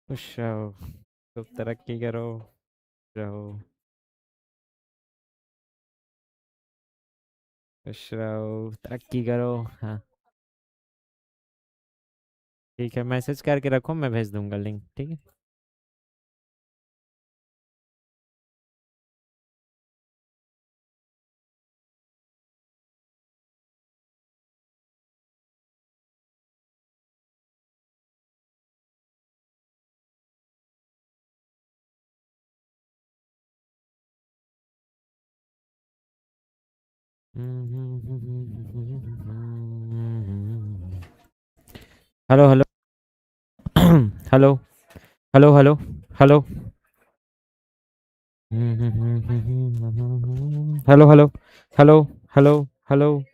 खुश रहो, खूब तरक्की करो, रहो, खुश रहो, तरक्की करो। हाँ, ठीक है, मैसेज करके रखो, मैं भेज दूंगा लिंक, ठीक है। Hello hello. Hello hello hello hello. Hello hello hello hello hello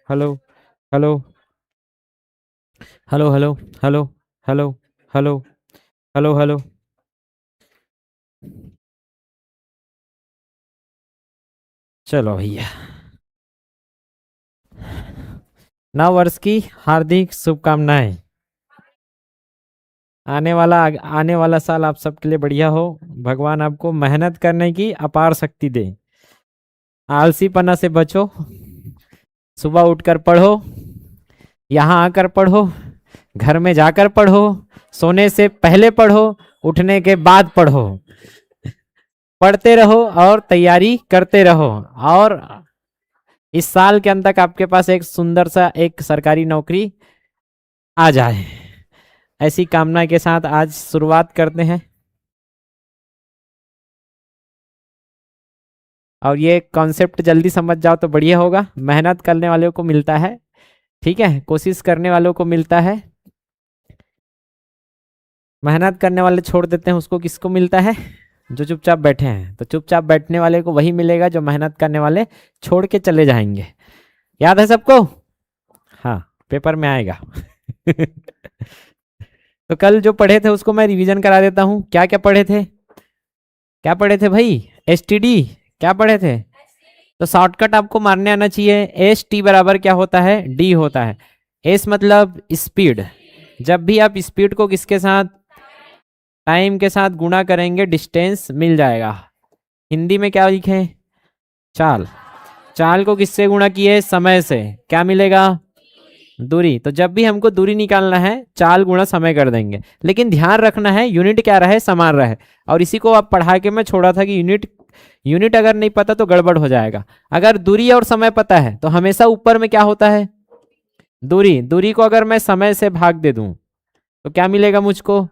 hello hello hello hello hello hello hello hello hello. चलो भैया, नव वर्ष की हार्दिक शुभकामनाएं। आने वाला साल आप सबके लिए बढ़िया हो। भगवान आपको मेहनत करने की अपार शक्ति दे। आलसीपना से बचो। सुबह उठकर पढ़ो, यहाँ आकर पढ़ो, घर में जाकर पढ़ो, सोने से पहले पढ़ो, उठने के बाद पढ़ो। पढ़ते रहो और तैयारी करते रहो, और इस साल के अंत तक आपके पास एक सुंदर सा एक सरकारी नौकरी आ जाए, ऐसी कामना के साथ आज शुरुआत करते हैं। और ये कॉन्सेप्ट जल्दी समझ जाओ तो बढ़िया होगा। मेहनत करने वालों को मिलता है, ठीक है, कोशिश करने वालों को मिलता है। मेहनत करने वाले छोड़ देते हैं, उसको किसको मिलता है? जो चुपचाप बैठे हैं। तो चुपचाप बैठने वाले को वही मिलेगा जो मेहनत करने वाले छोड़ के चले जाएंगे। याद है सबको? हाँ, पेपर में आएगा। तो कल जो पढ़े थे उसको मैं रिवीजन करा देता हूँ। क्या क्या पढ़े थे? क्या पढ़े थे भाई? एसटीडी। क्या पढ़े थे? तो शॉर्टकट आपको मारने आना चाहिए। एस टी बराबर क्या होता है? डी होता है। एस मतलब स्पीड। जब भी आप स्पीड को किसके साथ, टाइम के साथ गुणा करेंगे, डिस्टेंस मिल जाएगा। हिंदी में क्या लिखे? चाल। चाल को किससे गुणा किए? समय से। क्या मिलेगा? दूरी। तो जब भी हमको दूरी निकालना है, चाल गुणा समय कर देंगे। लेकिन ध्यान रखना है यूनिट क्या रहे? समान रहे। और इसी को आप पढ़ा के मैं छोड़ा था कि यूनिट, यूनिट अगर नहीं पता तो गड़बड़ हो जाएगा। अगर दूरी और समय पता है तो हमेशा ऊपर में क्या होता है? दूरी। दूरी को अगर मैं समय से भाग दे दूं तो क्या मिलेगा मुझको?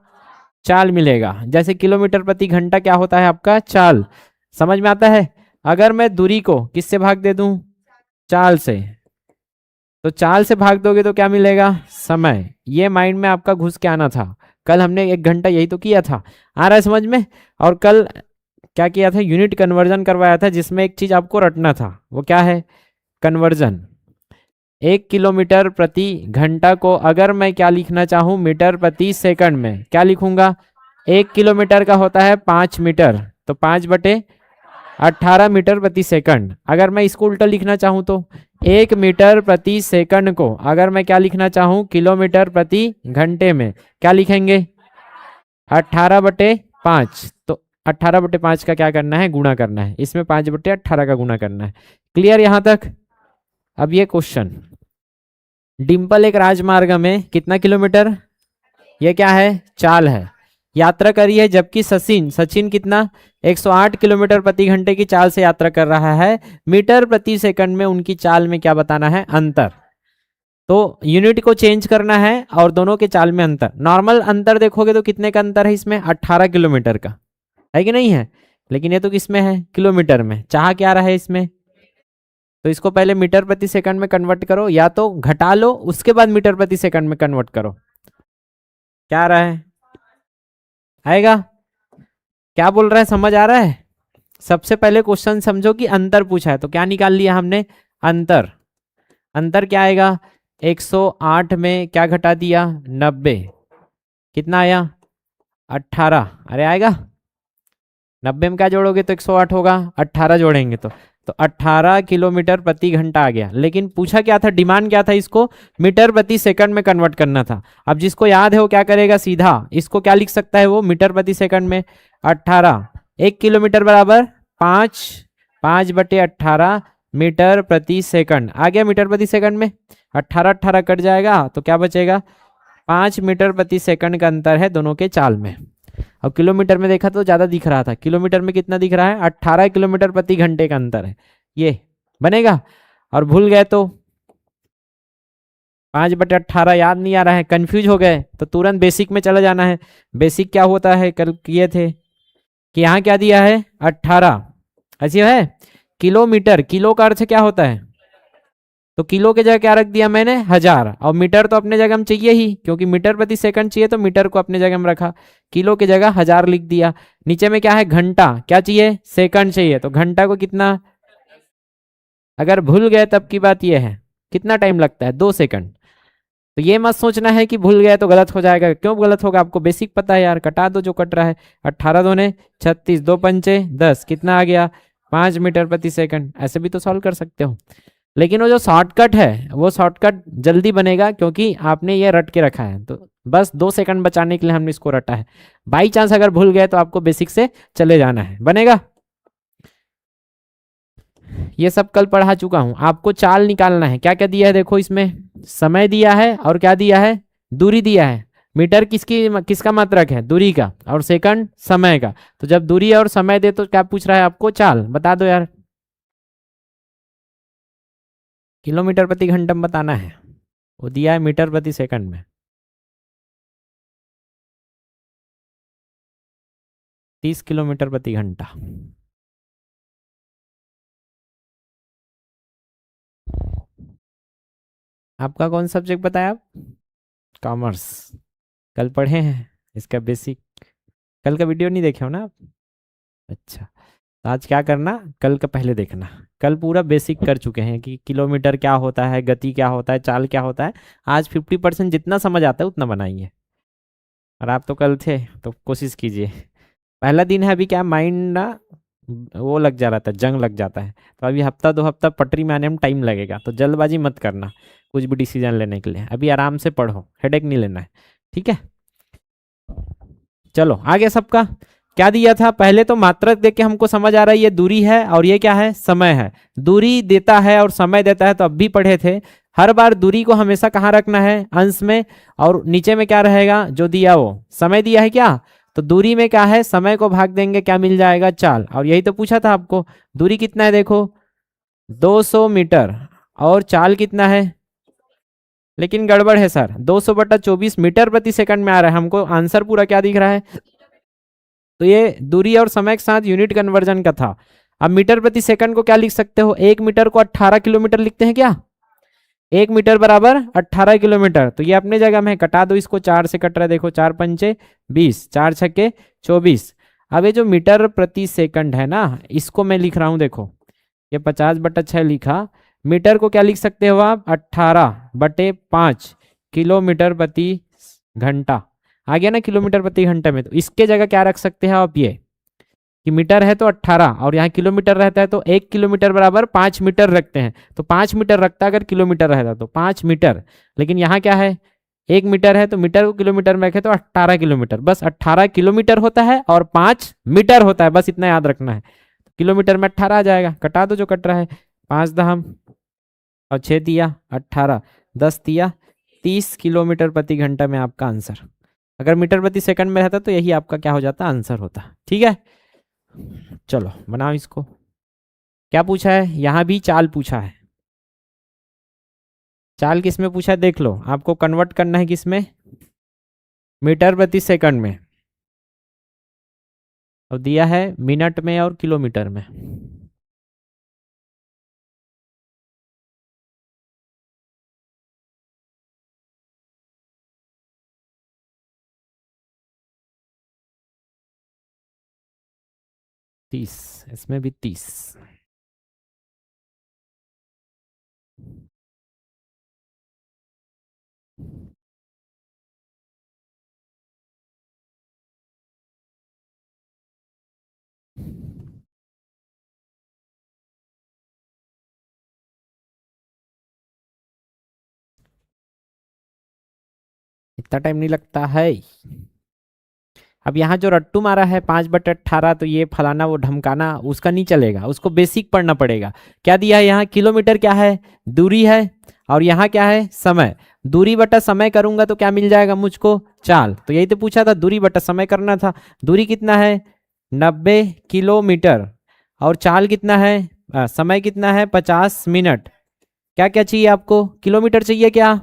चाल मिलेगा। जैसे किलोमीटर प्रति घंटा क्या होता है आपका? चाल। समझ में आता है? अगर मैं दूरी को किससे भाग दे दूं? चाल से। तो चाल से भाग दोगे तो क्या मिलेगा? समय। ये माइंड में आपका घुस के आना था। कल हमने 1 घंटा यही तो किया था। आ रहा है समझ में? और कल क्या किया था? यूनिट कन्वर्जन करवाया था, जिसमें एक चीज आपको रटना था। वो क्या है? कन्वर्जन। 1 किलोमीटर प्रति घंटा को अगर मैं क्या लिखना चाहूँ? मीटर प्रति सेकंड में क्या लिखूंगा? 1 किलोमीटर का होता है 5 मीटर। तो 5/18 मीटर प्रति सेकंड। अगर मैं इसको उल्टा लिखना चाहूँ तो 1 मीटर प्रति सेकंड को अगर मैं क्या लिखना चाहूँ? किलोमीटर प्रति घंटे में क्या लिखेंगे? 18/5। तो 18/5 का क्या करना है? गुणा करना है। इसमें 5/18 का गुणा करना है। क्लियर यहाँ तक? अब ये क्वेश्चन, डिंपल एक राजमार्ग में कितना किलोमीटर, ये क्या है? चाल है, यात्रा करी है, जबकि सचिन सचिन कितना? 108 किलोमीटर प्रति घंटे की चाल से यात्रा कर रहा है। मीटर प्रति सेकंड में उनकी चाल में क्या बताना है? अंतर। तो यूनिट को चेंज करना है और दोनों के चाल में अंतर। नॉर्मल अंतर देखोगे तो कितने का अंतर है इसमें? 18 किलोमीटर का है कि नहीं है? लेकिन ये तो किसमें है? किलोमीटर में। चाह क्या रहा है इसमें? तो इसको पहले मीटर प्रति सेकंड में कन्वर्ट करो, या तो घटा लो उसके बाद मीटर प्रति सेकंड में कन्वर्ट करो। क्या आ रहा है? आएगा? क्या बोल रहा है? समझ आ रहा है? सबसे पहले क्वेश्चन समझो कि अंतर पूछा है तो क्या निकाल लिया हमने, अंतर। अंतर क्या आएगा, 108 में क्या घटा दिया, 90, कितना आया, 18। अरे आएगा, 90 में क्या जोड़ोगे तो 108 होगा, 18 जोड़ेंगे तो 18 किलोमीटर प्रति घंटा आ गया। लेकिन पूछा क्या था, डिमांड क्या था, इसको मीटर प्रति सेकंड में कन्वर्ट करना था। अब जिसको याद है वो क्या करेगा, सीधा इसको क्या लिख सकता है वो, मीटर प्रति सेकंड में 18, 1 किलोमीटर बराबर 5, 5/18 मीटर प्रति सेकंड आ गया। मीटर प्रति सेकंड में 18 18 कट जाएगा तो क्या बचेगा, 5 मीटर प्रति सेकंड का अंतर है दोनों के चाल में। अब किलोमीटर में देखा तो ज्यादा दिख रहा था, किलोमीटर में कितना दिख रहा है, 18 किलोमीटर प्रति घंटे का अंतर है, ये बनेगा। और भूल गए तो 5/18 याद नहीं आ रहा है, कंफ्यूज हो गए तो तुरंत बेसिक में चला जाना है। बेसिक क्या होता है, कल किए थे कि यहाँ क्या दिया है 18, ऐसी है। किलोमीटर, किलो का अर्थ क्या होता है, तो किलो के जगह क्या रख दिया मैंने, 1000। और मीटर तो अपने जगह में चाहिए ही, क्योंकि मीटर प्रति सेकंड चाहिए तो मीटर को अपने जगह में रखा, किलो की जगह 1000 लिख दिया। नीचे में क्या है, घंटा, क्या चाहिए, सेकंड चाहिए, तो घंटा को कितना, अगर भूल गए तब की बात यह है, कितना टाइम लगता है, 2 सेकंड। तो ये मत सोचना है कि भूल गए तो गलत हो जाएगा, क्यों गलत होगा, आपको बेसिक पता है यार, कटा दो जो कट रहा है। 18 दूने 36, 2 पंचे 10, कितना आ गया, 5 मीटर प्रति सेकंड। ऐसे भी तो सॉल्व कर सकते हो, लेकिन वो जो शॉर्टकट है वो शॉर्टकट जल्दी बनेगा, क्योंकि आपने ये रट के रखा है। तो बस 2 सेकंड बचाने के लिए हमने इसको रटा है। बाई चांस अगर भूल गए तो आपको बेसिक से चले जाना है, बनेगा। ये सब कल पढ़ा चुका हूं, आपको चाल निकालना है। क्या क्या दिया है देखो, इसमें समय दिया है और क्या दिया है, दूरी दिया है। मीटर किसकी, किसका मात्रक है, दूरी का, और सेकंड समय का। तो जब दूरी और समय दे तो क्या पूछ रहा है आपको, चाल बता दो यार। किलोमीटर प्रति घंटा में बताना है, वो दिया है मीटर प्रति सेकंड में। 30 किलोमीटर प्रति घंटा। आपका कौन सा सब्जेक्ट बताया आप, कॉमर्स। कल पढ़े हैं इसका बेसिक, कल का वीडियो नहीं देखे हो ना आप, अच्छा। तो आज क्या करना, कल का पहले देखना। कल पूरा बेसिक कर चुके हैं कि किलोमीटर क्या होता है, गति क्या होता है, चाल क्या होता है। आज 50% जितना समझ आता है उतना बनाइए। और आप तो कल थे तो कोशिश कीजिए। पहला दिन है, अभी क्या माइंड ना वो लग जा रहा था, जंग लग जाता है। तो अभी हफ्ता 2 हफ्ता पटरी में आने में टाइम लगेगा, तो जल्दबाजी मत करना कुछ भी डिसीजन लेने के लिए। अभी आराम से पढ़ो, हेडेक नहीं लेना है, ठीक है। चलो आगे सबका क्या दिया था, पहले तो मात्रक देख के हमको समझ आ रहा है ये दूरी है और ये क्या है, समय है। दूरी देता है और समय देता है तो अब भी पढ़े थे, हर बार दूरी को हमेशा कहाँ रखना है, अंश में। और नीचे में क्या रहेगा, जो दिया वो समय दिया है क्या, तो दूरी में क्या है, समय को भाग देंगे, क्या मिल जाएगा, चाल। और यही तो पूछा था आपको, दूरी कितना है देखो, 200 मीटर, और चाल कितना है। लेकिन गड़बड़ है सर, 200/24 मीटर प्रति सेकंड में आ रहा है, हमको आंसर पूरा क्या दिख रहा है। तो ये दूरी और समय के साथ यूनिट कन्वर्जन का था। अब मीटर प्रति सेकंड को क्या लिख सकते हो, 1 मीटर को 18 किलोमीटर लिखते हैं क्या, 1 मीटर बराबर 18 किलोमीटर। तो ये अपने जगह में है, कटा दो इसको, 4 से कट रहा है देखो, 4 पंचे 20, 4 छक्के 24। अब ये जो मीटर प्रति सेकंड है ना, इसको मैं लिख रहा हूं देखो, ये 50/6 लिखा। मीटर को क्या लिख सकते हो आप, 18/5 किलोमीटर प्रति घंटा। आ गया ना किलोमीटर प्रति घंटे में, तो इसके जगह क्या रख सकते हैं आप, ये कि मीटर है तो 18 और यहाँ किलोमीटर रहता है तो 1 किलोमीटर बराबर 5 मीटर रखते हैं। तो 5 मीटर रखता अगर किलोमीटर रहता तो 5 मीटर। लेकिन यहाँ क्या है, 1 मीटर है तो मीटर को किलोमीटर में रखे तो 18 किलोमीटर, बस 18 किलोमीटर होता है और 5 मीटर होता है, बस इतना याद रखना है। किलोमीटर में 18 आ जाएगा, कटा दो जो कट रहा है, 5 दहम और 6 दिया 18, 10 दिया 30 किलोमीटर प्रति घंटा में आपका आंसर। अगर मीटर प्रति सेकंड में रहता तो यही आपका क्या हो जाता, आंसर होता, ठीक है। चलो बनाओ इसको। क्या पूछा है, यहां भी चाल पूछा है। चाल किस में पूछा है देख लो, आपको कन्वर्ट करना है किस में, मीटर प्रति सेकंड में, और दिया है मिनट में और किलोमीटर में। 30, इसमें भी 30। इतना टाइम नहीं लगता है। अब यहाँ जो रट्टू मारा है 5/18, तो ये फलाना वो ढमकाना उसका नहीं चलेगा, उसको बेसिक पढ़ना पड़ेगा। क्या दिया है यहाँ? किलोमीटर क्या है? दूरी है। और यहाँ क्या है? समय। दूरी बटा समय करूंगा तो क्या मिल जाएगा मुझको? चाल। तो यही तो पूछा था, दूरी बटा समय करना था। दूरी कितना है? 90 किलोमीटर। और चाल कितना है? समय कितना है? 50 मिनट। क्या क्या चाहिए आपको? किलोमीटर चाहिए क्या?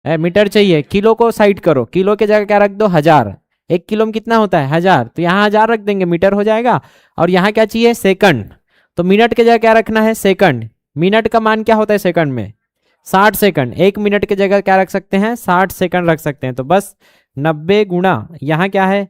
मीटर चाहिए। किलो को साइड करो, किलो के जगह क्या रख दो? 1000। 1 किलो में कितना होता है? 1000। तो यहाँ 1000 रख देंगे, मीटर हो जाएगा। और यहाँ क्या चाहिए? सेकंड। तो मिनट के जगह क्या रखना है? सेकंड। मिनट का मान क्या होता है सेकंड में? 60 सेकंड। 1 मिनट के जगह क्या रख सकते हैं? 60 सेकंड रख सकते हैं। तो बस 90 गुणा, यहाँ क्या है?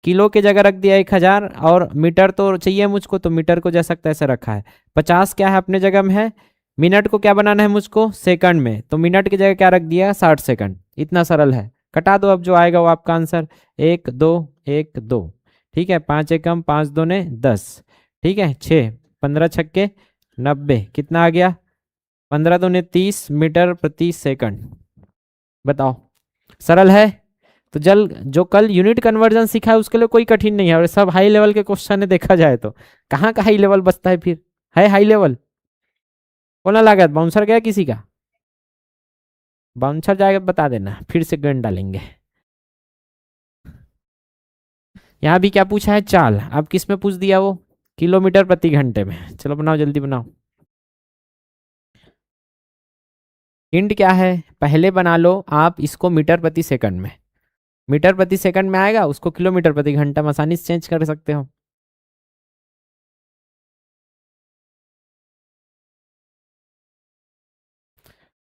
किलो के जगह रख दिया 1000, और मीटर तो चाहिए मुझको, तो मीटर को जैसा तैसे रखा है। 50 क्या है? अपने जगह में है। मिनट को क्या बनाना है मुझको? सेकंड में। तो मिनट की जगह क्या रख दिया? 60 सेकंड। इतना सरल है। कटा दो, अब जो आएगा वो आपका आंसर। 1 2 1 2। ठीक है, 5 एकम 5 दूने 10। ठीक है, 6 15 छक्के 90, कितना आ गया? 15 दूने 30 मीटर प्रति सेकंड। बताओ, सरल है। तो जल जो कल यूनिट कन्वर्जन सीखा है उसके लिए कोई कठिन नहीं है, और सब हाई लेवल के क्वेश्चन है। देखा जाए तो कहाँ का हाई लेवल बचता है फिर? है हाई लेवल? बोलना लागत बाउंसर गया किसी का? बाउंसर जाएगा बता देना, फिर से गन डालेंगे। यहाँ भी क्या पूछा है? चाल। अब किस में पूछ दिया वो? किलोमीटर प्रति घंटे में। चलो बनाओ, जल्दी बनाओ। हिंट क्या है? पहले बना लो आप इसको मीटर प्रति सेकंड में। मीटर प्रति सेकंड में आएगा, उसको किलोमीटर प्रति घंटा में आसानी से चेंज कर सकते हो।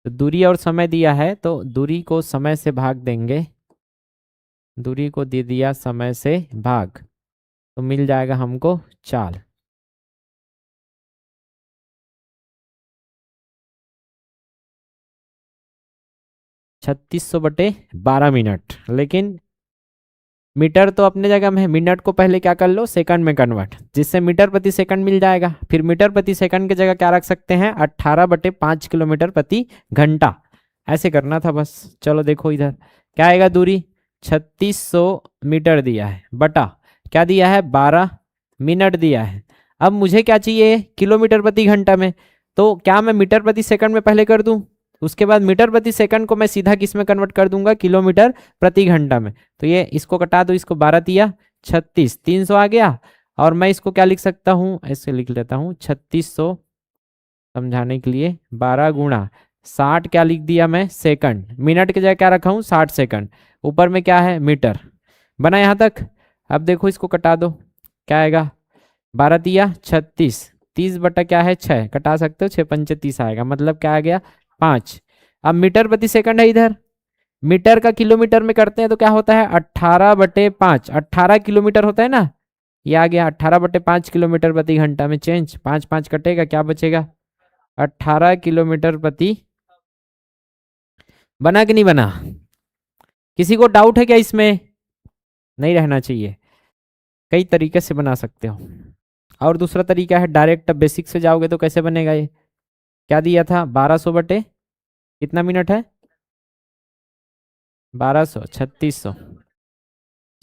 तो दूरी और समय दिया है, तो दूरी को समय से भाग देंगे। दूरी को दे दिया समय से भाग, तो मिल जाएगा हमको चाल। 3600/12 मिनट। लेकिन मीटर तो अपने जगह में है, मिनट को पहले क्या कर लो? सेकंड में कन्वर्ट, जिससे मीटर प्रति सेकंड मिल जाएगा। फिर मीटर प्रति सेकंड की जगह क्या रख सकते हैं? 18/5 किलोमीटर प्रति घंटा। ऐसे करना था बस। चलो देखो इधर क्या आएगा? दूरी 3600 मीटर दिया है, बटा क्या दिया है? 12 मिनट दिया है। अब मुझे क्या चाहिए? किलोमीटर प्रति घंटा में। तो क्या मैं मीटर प्रति सेकंड में पहले कर दूं? उसके बाद मीटर प्रति सेकंड को मैं सीधा किस में कन्वर्ट कर दूंगा? किलोमीटर प्रति घंटा में। तो ये इसको कटा दो, इसको 12 दिया 36, 300 आ गया। और मैं इसको क्या लिख सकता हूँ? ऐसे लिख लेता हूँ, 3600 समझाने के लिए 12 गुणा 60, क्या लिख दिया मैं? सेकंड। मिनट की जगह क्या रखा हूँ? 60 सेकंड। ऊपर में क्या है? मीटर। बना यहाँ तक? अब देखो इसको कटा दो, क्या आएगा? 12 दिया 36, 30 बटा क्या है? 6, कटा सकते हो, 6 पंचे 30 आएगा, मतलब क्या आ गया? 5। अब मीटर प्रति सेकंड है इधर, मीटर का किलोमीटर में करते हैं तो क्या होता है? 18/5, 18 किलोमीटर होता है ना। ये आ गया 18/5 किलोमीटर प्रति घंटा में चेंज। 5 5 कटेगा, क्या बचेगा? 18 किलोमीटर प्रति। बना कि नहीं बना? किसी को डाउट है क्या इसमें? नहीं रहना चाहिए। कई तरीके से बना सकते हो। और दूसरा तरीका है डायरेक्ट, बेसिक से जाओगे तो कैसे बनेगा ये? क्या दिया था? 1200 बटे कितना मिनट है? 1200, 3600।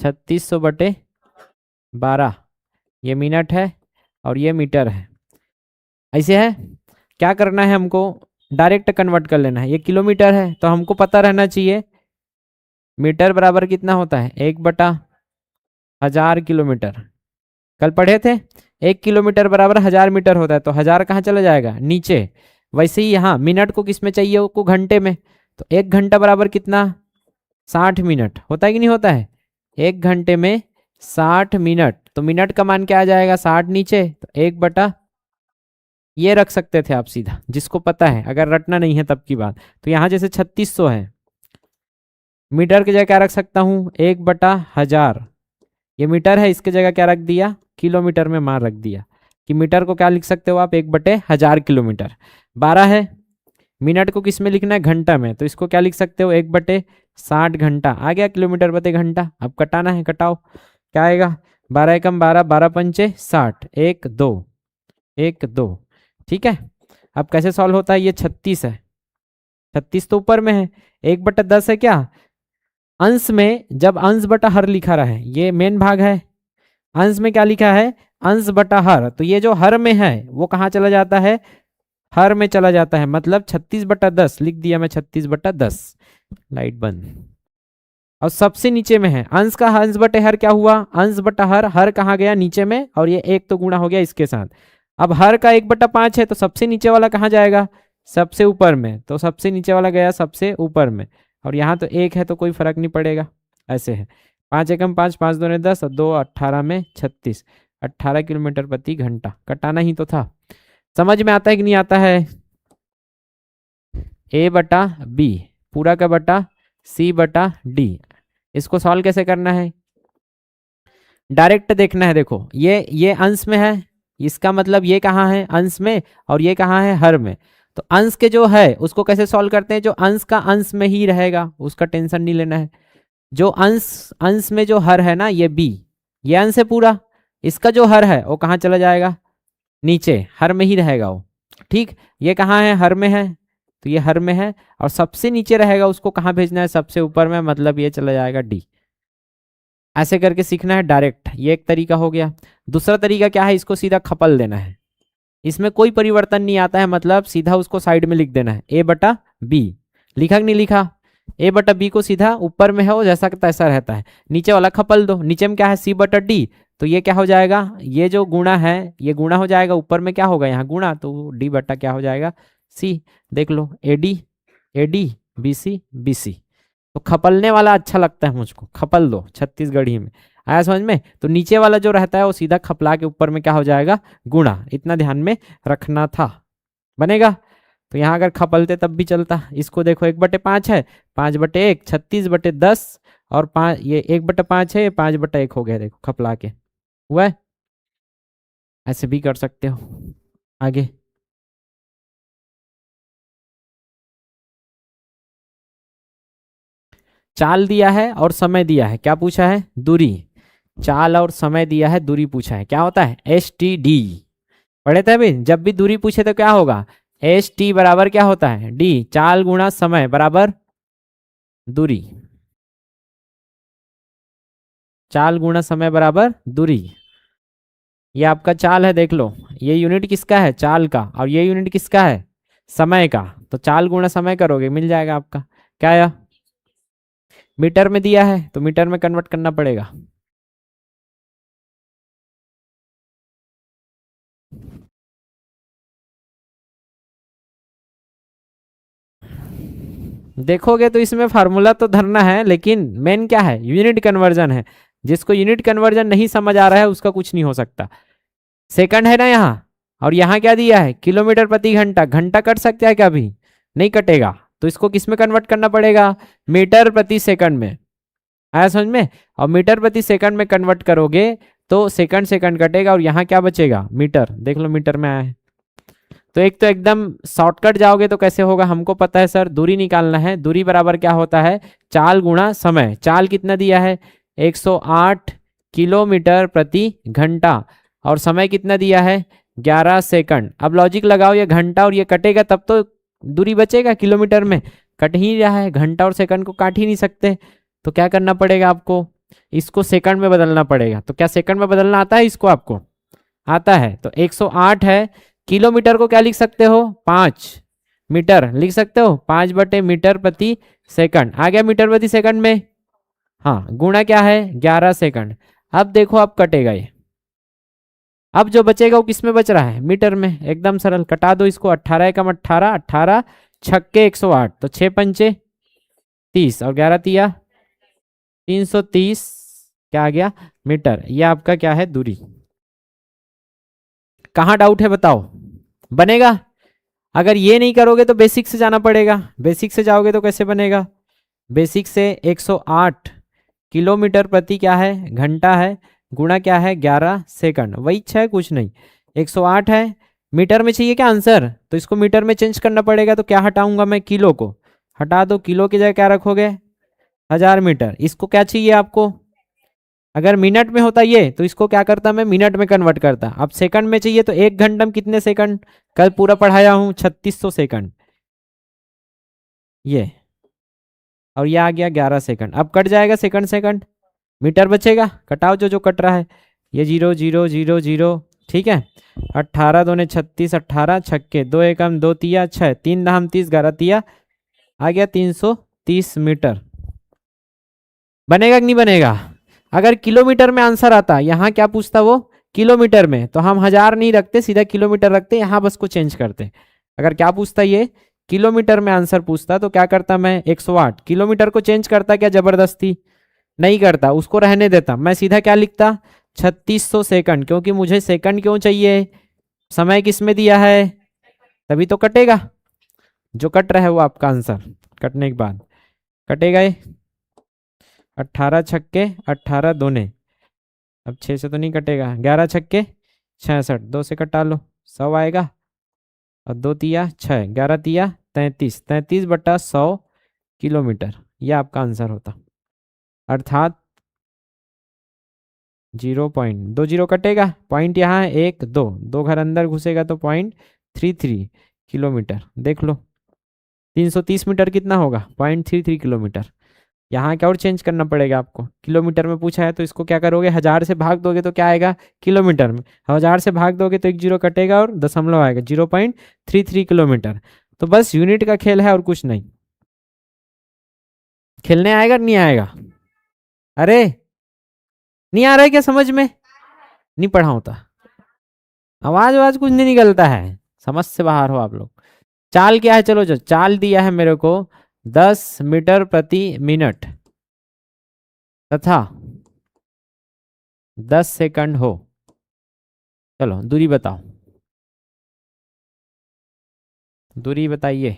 3600/12, ये मिनट है और ये मीटर है। ऐसे है। क्या करना है हमको? डायरेक्ट कन्वर्ट कर लेना है। ये किलोमीटर है तो हमको पता रहना चाहिए मीटर बराबर कितना होता है? 1/1000 किलोमीटर। कल पढ़े थे 1 किलोमीटर बराबर 1000 मीटर होता है। तो 1000 कहाँ चला जाएगा? नीचे। वैसे ही यहाँ मिनट को किस में चाहिए? को घंटे में। तो 1 घंटा बराबर कितना? 60 मिनट। होता है कि नहीं होता है? 1 घंटे में 60 मिनट। तो मिनट का मान क्या आ जाएगा? 60 नीचे, तो 1/, ये रख सकते थे आप सीधा, जिसको पता है। अगर रटना नहीं है तब की बात। तो यहाँ जैसे 3600 है, मीटर की जगह क्या रख सकता हूँ? 1/1000। ये मीटर है, इसके जगह क्या रख दिया, किलोमीटर में मान रख दिया कि मीटर को क्या लिख सकते हो आप, 1/1000 किलोमीटर। 12 है, मिनट को किस में लिखना है, घंटा में, तो इसको क्या लिख सकते हो, 1/60 घंटा। आ गया किलोमीटर बटे घंटा। अब कटाना है, कटाओ, क्या आएगा, 12 एकम 12, 12 पंचे 60, 1 2 1 2। ठीक है, अब कैसे सॉल्व होता है, ये 36 है, 36 तो ऊपर में है, 1/10 है क्या, अंश में जब अंश बटा हर लिखा रहा है, ये मेन भाग है, अंश में क्या लिखा है, अंश बटा हर, तो ये जो हर में है वो कहाँ चला जाता है, हर में चला जाता है, मतलब 36/10 लिख दिया मैं, 36/10। लाइट बंद। और सबसे नीचे में है अंश का, अंश बटे हर क्या हुआ, अंश बटा हर, हर कहाँ गया, नीचे में, और ये एक तो गुणा हो गया इसके साथ। अब हर का 1/5 है, तो सबसे नीचे वाला कहाँ जाएगा, सबसे ऊपर में, तो सबसे नीचे वाला गया सबसे ऊपर में, और यहाँ तो 1 है तो कोई फर्क नहीं पड़ेगा, ऐसे है। 5 एकम 5, 5 दूने 10, और 2 18 में 36, 18 किलोमीटर प्रति घंटा। कटाना ही तो था। समझ में आता है कि नहीं आता है, A/B पूरा का बटा C/D। इसको सॉल्व कैसे करना है, डायरेक्ट देखना है। देखो ये अंश में है, इसका मतलब ये कहाँ है, अंश में, और ये कहाँ है, हर में। तो अंश के जो है उसको कैसे सॉल्व करते हैं, जो अंश का अंश में ही रहेगा उसका टेंशन नहीं लेना है। जो अंश अंश में जो हर है ना, ये B, ये अंश है पूरा, इसका जो हर है वो कहाँ चला जाएगा, नीचे, हर में ही रहेगा वो। ठीक, ये कहाँ है, हर में है, तो ये हर में है, और सबसे नीचे रहेगा उसको कहाँ भेजना है, सबसे ऊपर में, मतलब ये चला जाएगा D। ऐसे करके सीखना है डायरेक्ट, ये एक तरीका हो गया। दूसरा तरीका क्या है, इसको सीधा खपल देना है, इसमें कोई परिवर्तन नहीं आता है, मतलब सीधा उसको साइड में लिख देना है, A/B। लिखा कि नहीं लिखा, A/B को सीधा ऊपर में है वो जैसा कि तैसा रहता है, नीचे वाला खपल दो, नीचे में क्या है, C/D, तो ये क्या हो जाएगा, ये जो गुणा है ये गुणा हो जाएगा, ऊपर में क्या होगा, यहाँ गुणा, तो D बटा क्या हो जाएगा, C। देख लो, AD BC BC, तो खपलने वाला अच्छा लगता है मुझको, खपल दो छत्तीसगढ़ी में। आया समझ में, तो नीचे वाला जो रहता है वो सीधा खपला के ऊपर में क्या हो जाएगा, गुणा। इतना ध्यान में रखना था, बनेगा। तो यहाँ अगर खपलते तब भी चलता। इसको देखो, 1/5 है, 5/1, 36/10, और 5, ये 1/5 है, ये 5/1 हो गया, देखो खपला के हुआ है। ऐसे भी कर सकते हो। आगे चाल दिया है और समय दिया है, क्या पूछा है, दूरी। चाल और समय दिया है, दूरी पूछा है, क्या होता है, STD। पढ़े थे अभी, जब भी दूरी पूछे तो क्या होगा, ST बराबर क्या होता है, D, चाल गुणा समय बराबर दूरी, चाल गुणा समय बराबर दूरी। ये आपका चाल है, देख लो, ये यूनिट किसका है, चाल का, और ये यूनिट किसका है, समय का। तो चाल गुणा समय करोगे, मिल जाएगा आपका, क्या आया, मीटर में दिया है तो मीटर में कन्वर्ट करना पड़ेगा। देखोगे तो इसमें फार्मूला तो धरना है, लेकिन मेन क्या है, यूनिट कन्वर्जन है। जिसको यूनिट कन्वर्जन नहीं समझ आ रहा है उसका कुछ नहीं हो सकता। सेकंड है ना यहाँ, और यहाँ क्या दिया है, किलोमीटर प्रति घंटा। घंटा कट सकता है क्या, अभी नहीं कटेगा, तो इसको किस में कन्वर्ट करना पड़ेगा, मीटर प्रति सेकंड में। आया समझ में, और मीटर प्रति सेकंड में कन्वर्ट करोगे तो सेकंड सेकंड कटेगा, और यहाँ क्या बचेगा, मीटर। देख लो मीटर में आया है। तो एक तो एकदम शॉर्टकट जाओगे तो कैसे होगा, हमको पता है सर, दूरी निकालना है। दूरी बराबर क्या होता है, चाल गुणा समय। चाल कितना दिया है, 108 किलोमीटर प्रति घंटा, और समय कितना दिया है, 11 सेकंड। अब लॉजिक लगाओ, ये घंटा और ये कटेगा तब तो दूरी बचेगा, किलोमीटर में कट ही रहा है, घंटा और सेकंड को काट ही नहीं सकते। तो क्या करना पड़ेगा आपको, इसको सेकंड में बदलना पड़ेगा। तो क्या सेकंड में बदलना आता है इसको, आपको आता है। तो 108 है, किलोमीटर को क्या लिख सकते हो, 5 मीटर लिख सकते हो, 5/मीटर प्रति सेकंड। आ गया मीटर प्रति सेकंड में, हाँ, गुणा क्या है, 11 सेकंड। अब देखो अब कटेगा ये, अब जो बचेगा वो किस में बच रहा है, मीटर में। एकदम सरल, कटा दो इसको, 18 एकम 18, 18 छक्के 108, तो 6 पंचे 30, और 11 तिया 330, क्या आ गया, मीटर। ये आपका क्या है, दूरी। कहाँ डाउट है बताओ, बनेगा। अगर ये नहीं करोगे तो बेसिक से जाना पड़ेगा। बेसिक से जाओगे तो कैसे बनेगा, बेसिक से 108 किलोमीटर प्रति क्या है, घंटा है, गुणा क्या है 11 सेकंड, वही 6 कुछ नहीं। 108 है, मीटर में चाहिए क्या आंसर, तो इसको मीटर में चेंज करना पड़ेगा। तो क्या हटाऊंगा मैं, किलो को हटा दो, किलो की जगह क्या रखोगे 1000 मीटर। इसको क्या चाहिए आपको, अगर मिनट में होता ये तो इसको क्या करता मैं मिनट में कन्वर्ट करता। अब सेकंड में चाहिए तो 1 घंटा में कितने सेकंड, कल पूरा पढ़ाया हूं 3600 सेकंड ये, और ये आ गया 11 सेकंड। अब कट जाएगा सेकंड सेकंड, मीटर बचेगा, कटाओ जो जो कट रहा है, ये 0 0 0 0, ठीक है। 18 दूने 36, 18 छक्के, 2 एकम 2 तिया 6, 3 दाम 30, 11 तिया आ गया 330 मीटर। बनेगा कि नहीं बनेगा। अगर किलोमीटर में आंसर आता, यहाँ क्या पूछता वो किलोमीटर में, तो हम 1000 नहीं रखते, सीधा किलोमीटर रखते, यहाँ बस को चेंज करते। अगर क्या पूछता ये किलोमीटर में आंसर पूछता तो क्या करता मैं 108, किलोमीटर को चेंज करता क्या जबरदस्ती, नहीं करता, उसको रहने देता। मैं सीधा क्या लिखता 3600 सेकंड, क्योंकि मुझे सेकंड क्यों चाहिए, समय किस में दिया है, तभी तो कटेगा। जो कट रहा है वो आपका आंसर कटने के बाद कटेगा ये। 18 छक्के 18 दूने, अब 6 से तो नहीं कटेगा, 11 छक्के 66, 2 से कटा लो 100 आएगा, और 2 तिया 6, 11 तिया 33, 33/100 किलोमीटर, यह आपका आंसर होता। अर्थात 0.20 कटेगा, पॉइंट यहाँ है 1 2, 2 घर अंदर घुसेगा तो 0.33 किलोमीटर। देख लो 330 मीटर कितना होगा 0.33 किलोमीटर। यहाँ क्या और चेंज करना पड़ेगा आपको, किलोमीटर में पूछा है तो इसको क्या करोगे 1000 से भाग दोगे तो क्या आएगा किलोमीटर में, 1000 से भाग दोगे तो 1 0 कटेगा और दशमलव आएगा 0.33 किलोमीटर। तो बस यूनिट का खेल है और कुछ नहीं। खेलने आएगा नहीं आएगा, अरे नहीं आ रहा है क्या समझ में, नहीं पढ़ा होता, आवाज आवाज कुछ नहीं निकलता है, समझ से बाहर हो आप लोग। चाल क्या है, चलो जो चाल दिया है मेरे को 10 मीटर प्रति मिनट तथा 10 सेकंड हो। चलो दूरी बताओ, दूरी बताइए।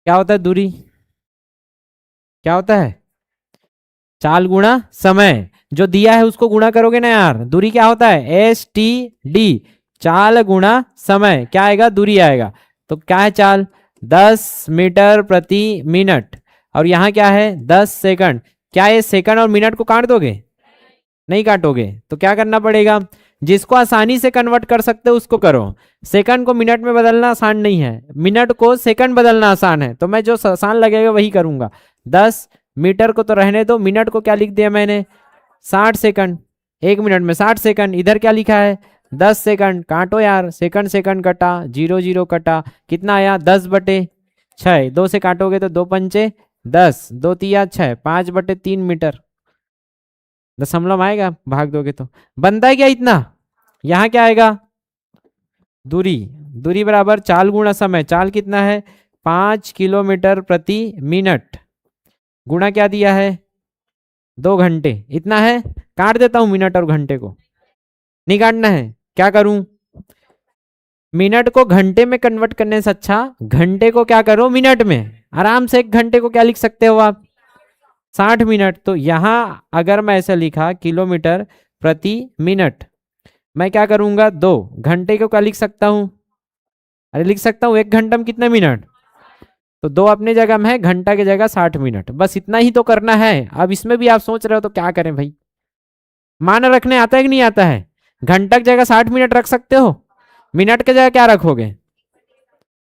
क्या होता है दूरी, क्या होता है चाल गुणा समय, जो दिया है उसको गुणा करोगे ना यार, दूरी क्या होता है STD, चाल गुणा समय, क्या आएगा दूरी आएगा। तो क्या है चाल 10 मीटर प्रति मिनट, और यहाँ क्या है 10 सेकंड। क्या ये सेकंड और मिनट को काट दोगे, नहीं काटोगे, तो क्या करना पड़ेगा, जिसको आसानी से कन्वर्ट कर सकते हो उसको करो। सेकंड को मिनट में बदलना आसान नहीं है, मिनट को सेकंड बदलना आसान है, तो मैं जो आसान लगेगा वही करूंगा। 10 मीटर को तो रहने दो, मिनट को क्या लिख दिया मैंने 60 सेकंड, 1 मिनट में 60 सेकंड। इधर क्या लिखा है 10 सेकंड, काटो यार, सेकंड सेकंड कटा, 0 0 कटा, कितना आया 10/6, 2 से काटोगे तो 2 पंचे 10, 2 तिया 6, 5/3 मीटर, दशमलव आएगा भाग दोगे तो बनता है क्या इतना। यहाँ क्या आएगा दूरी, दूरी बराबर चाल गुणा समय, चाल कितना है 5 किलोमीटर प्रति मिनट, गुणा क्या दिया है 2 घंटे, इतना है। काट देता हूं मिनट और घंटे को, नहीं काटना है, क्या करूं मिनट को घंटे में कन्वर्ट करने से अच्छा घंटे को क्या करो मिनट में, आराम से 1 घंटे को क्या लिख सकते हो आप 60 मिनट। तो यहां अगर मैं ऐसा लिखा किलोमीटर प्रति मिनट, मैं क्या करूंगा 2 घंटे को क्या लिख सकता हूं, अरे लिख सकता हूं 1 घंटा में कितने मिनट, तो 2 अपने जगह में है, घंटा की जगह 60 मिनट, बस इतना ही तो करना है। अब इसमें भी आप सोच रहे हो तो क्या करें भाई, मान रखने आता है कि नहीं आता है, घंटा की जगह 60 मिनट रख सकते हो, मिनट की जगह क्या रखोगे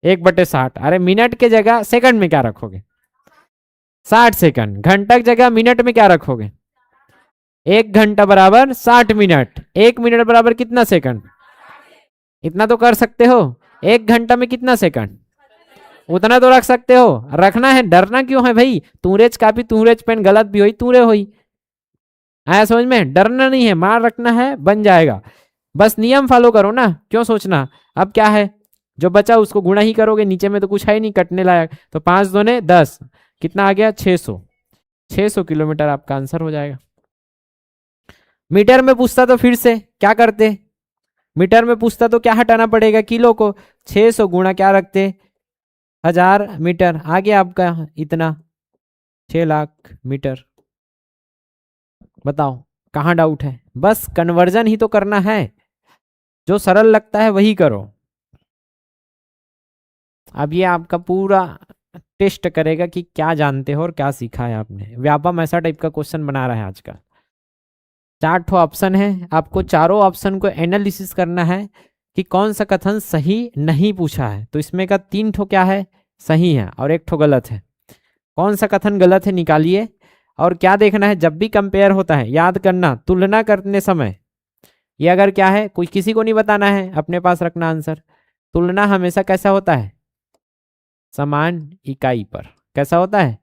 1/60, अरे मिनट की जगह सेकंड में क्या रखोगे 60 सेकंड, घंटा की जगह मिनट में क्या रखोगे 1 घंटा बराबर 60 मिनट, 1 मिनट बराबर कितना सेकंड, इतना तो कर सकते हो। 1 घंटा में कितना सेकंड, उतना तो रख सकते हो, रखना है, डरना क्यों है भाई, तूरेज कापी तूरेज पेन गलत भी हुई तूरे हुई, आया समझ में, डरना नहीं है, मार रखना है बन जाएगा। बस नियम फॉलो करो ना, क्यों सोचना। अब क्या है, जो बचा उसको गुणा ही करोगे, नीचे में तो कुछ है ही नहीं कटने लायक, तो 5 दूने 10, कितना आ गया 600। 600 किलोमीटर आपका आंसर हो जाएगा। मीटर में पूछता तो फिर से क्या करते, मीटर में पूछता तो क्या हटाना पड़ेगा, किलो को। 600 गुणा क्या रखते, 1000 मीटर, आ गया आपका इतना, 6 लाख मीटर। बताओ कहाँ डाउट है, बस कन्वर्जन ही तो करना है, जो सरल लगता है वही करो। अब ये आपका पूरा टेस्ट करेगा कि क्या जानते हो और क्या सीखा है आपने। व्यापम ऐसा टाइप का क्वेश्चन बना रहा है आज का। 4 ऑप्शन है, आपको चारों ऑप्शन को एनालिसिस करना है कि कौन सा कथन सही नहीं पूछा है। तो इसमें का 3 क्या है, सही है और 1 गलत है। कौन सा कथन गलत है निकालिए। और क्या देखना है, जब भी कंपेयर होता है याद करना, तुलना करने समय ये अगर क्या है, कोई किसी को नहीं बताना है, अपने पास रखना आंसर। तुलना हमेशा कैसा होता है, समान इकाई पर। कैसा होता है,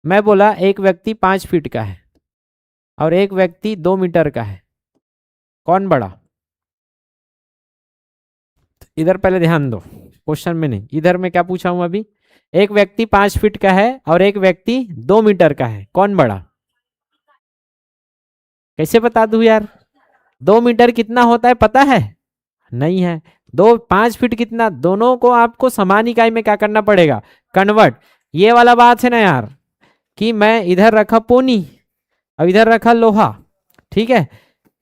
मैं बोला एक व्यक्ति 5 फीट का है और एक व्यक्ति 2 मीटर का है, कौन बड़ा। इधर पहले ध्यान दो, क्वेश्चन में नहीं, इधर मैं क्या पूछा हूं अभी। एक व्यक्ति 5 फीट का है और एक व्यक्ति 2 मीटर का है, कौन बड़ा। कैसे बता दूं यार, 2 मीटर कितना होता है पता है, नहीं है। 5 फीट कितना, दोनों को आपको समान इकाई में क्या करना पड़ेगा, कन्वर्ट। ये वाला बात है ना यार, कि मैं इधर रखा पोनी और इधर रखा लोहा, ठीक है,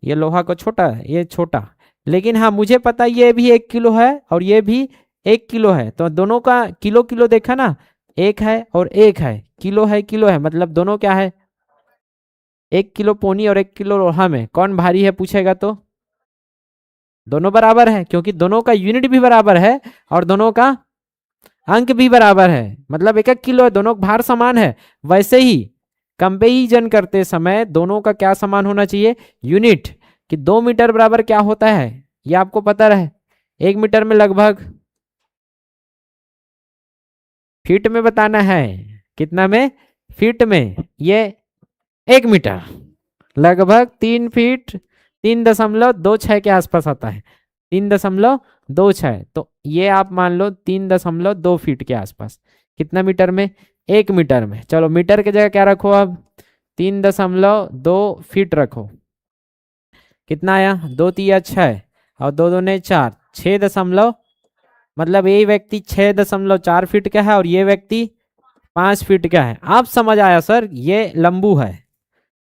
ये लोहा को छोटा है ये छोटा, लेकिन हाँ मुझे पता ये भी 1 किलो है और ये भी 1 किलो है, तो दोनों का किलो किलो देखा ना, एक है और एक है, किलो है, मतलब दोनों क्या है, 1 किलो पोनी और 1 किलो लोहा में कौन भारी है पूछेगा तो दोनों बराबर है, क्योंकि दोनों का यूनिट भी बराबर है और दोनों का अंक भी बराबर है, मतलब 1 1 किलो है, दोनों का भार समान है। वैसे ही कंपेरिजन करते समय दोनों का क्या समान होना चाहिए, यूनिट। कि 2 मीटर बराबर क्या होता है, ये आपको पता रहे, 1 मीटर में लगभग, फीट में बताना है, कितना में, फीट में, ये 1 मीटर लगभग 3 फीट 3.26 के आसपास आता है, 3.26, तो ये आप मान लो 3.2 फीट के आसपास, कितना मीटर में, 1 मीटर में। चलो मीटर की जगह क्या रखो अब, 3.2 फीट रखो, कितना आया, 2 तिया 6 और 2 दूने 4, 6 दशमलव, मतलब ये व्यक्ति 6.4 फीट का है और ये व्यक्ति 5 फीट का है। आप समझ आया सर, ये लंबू है,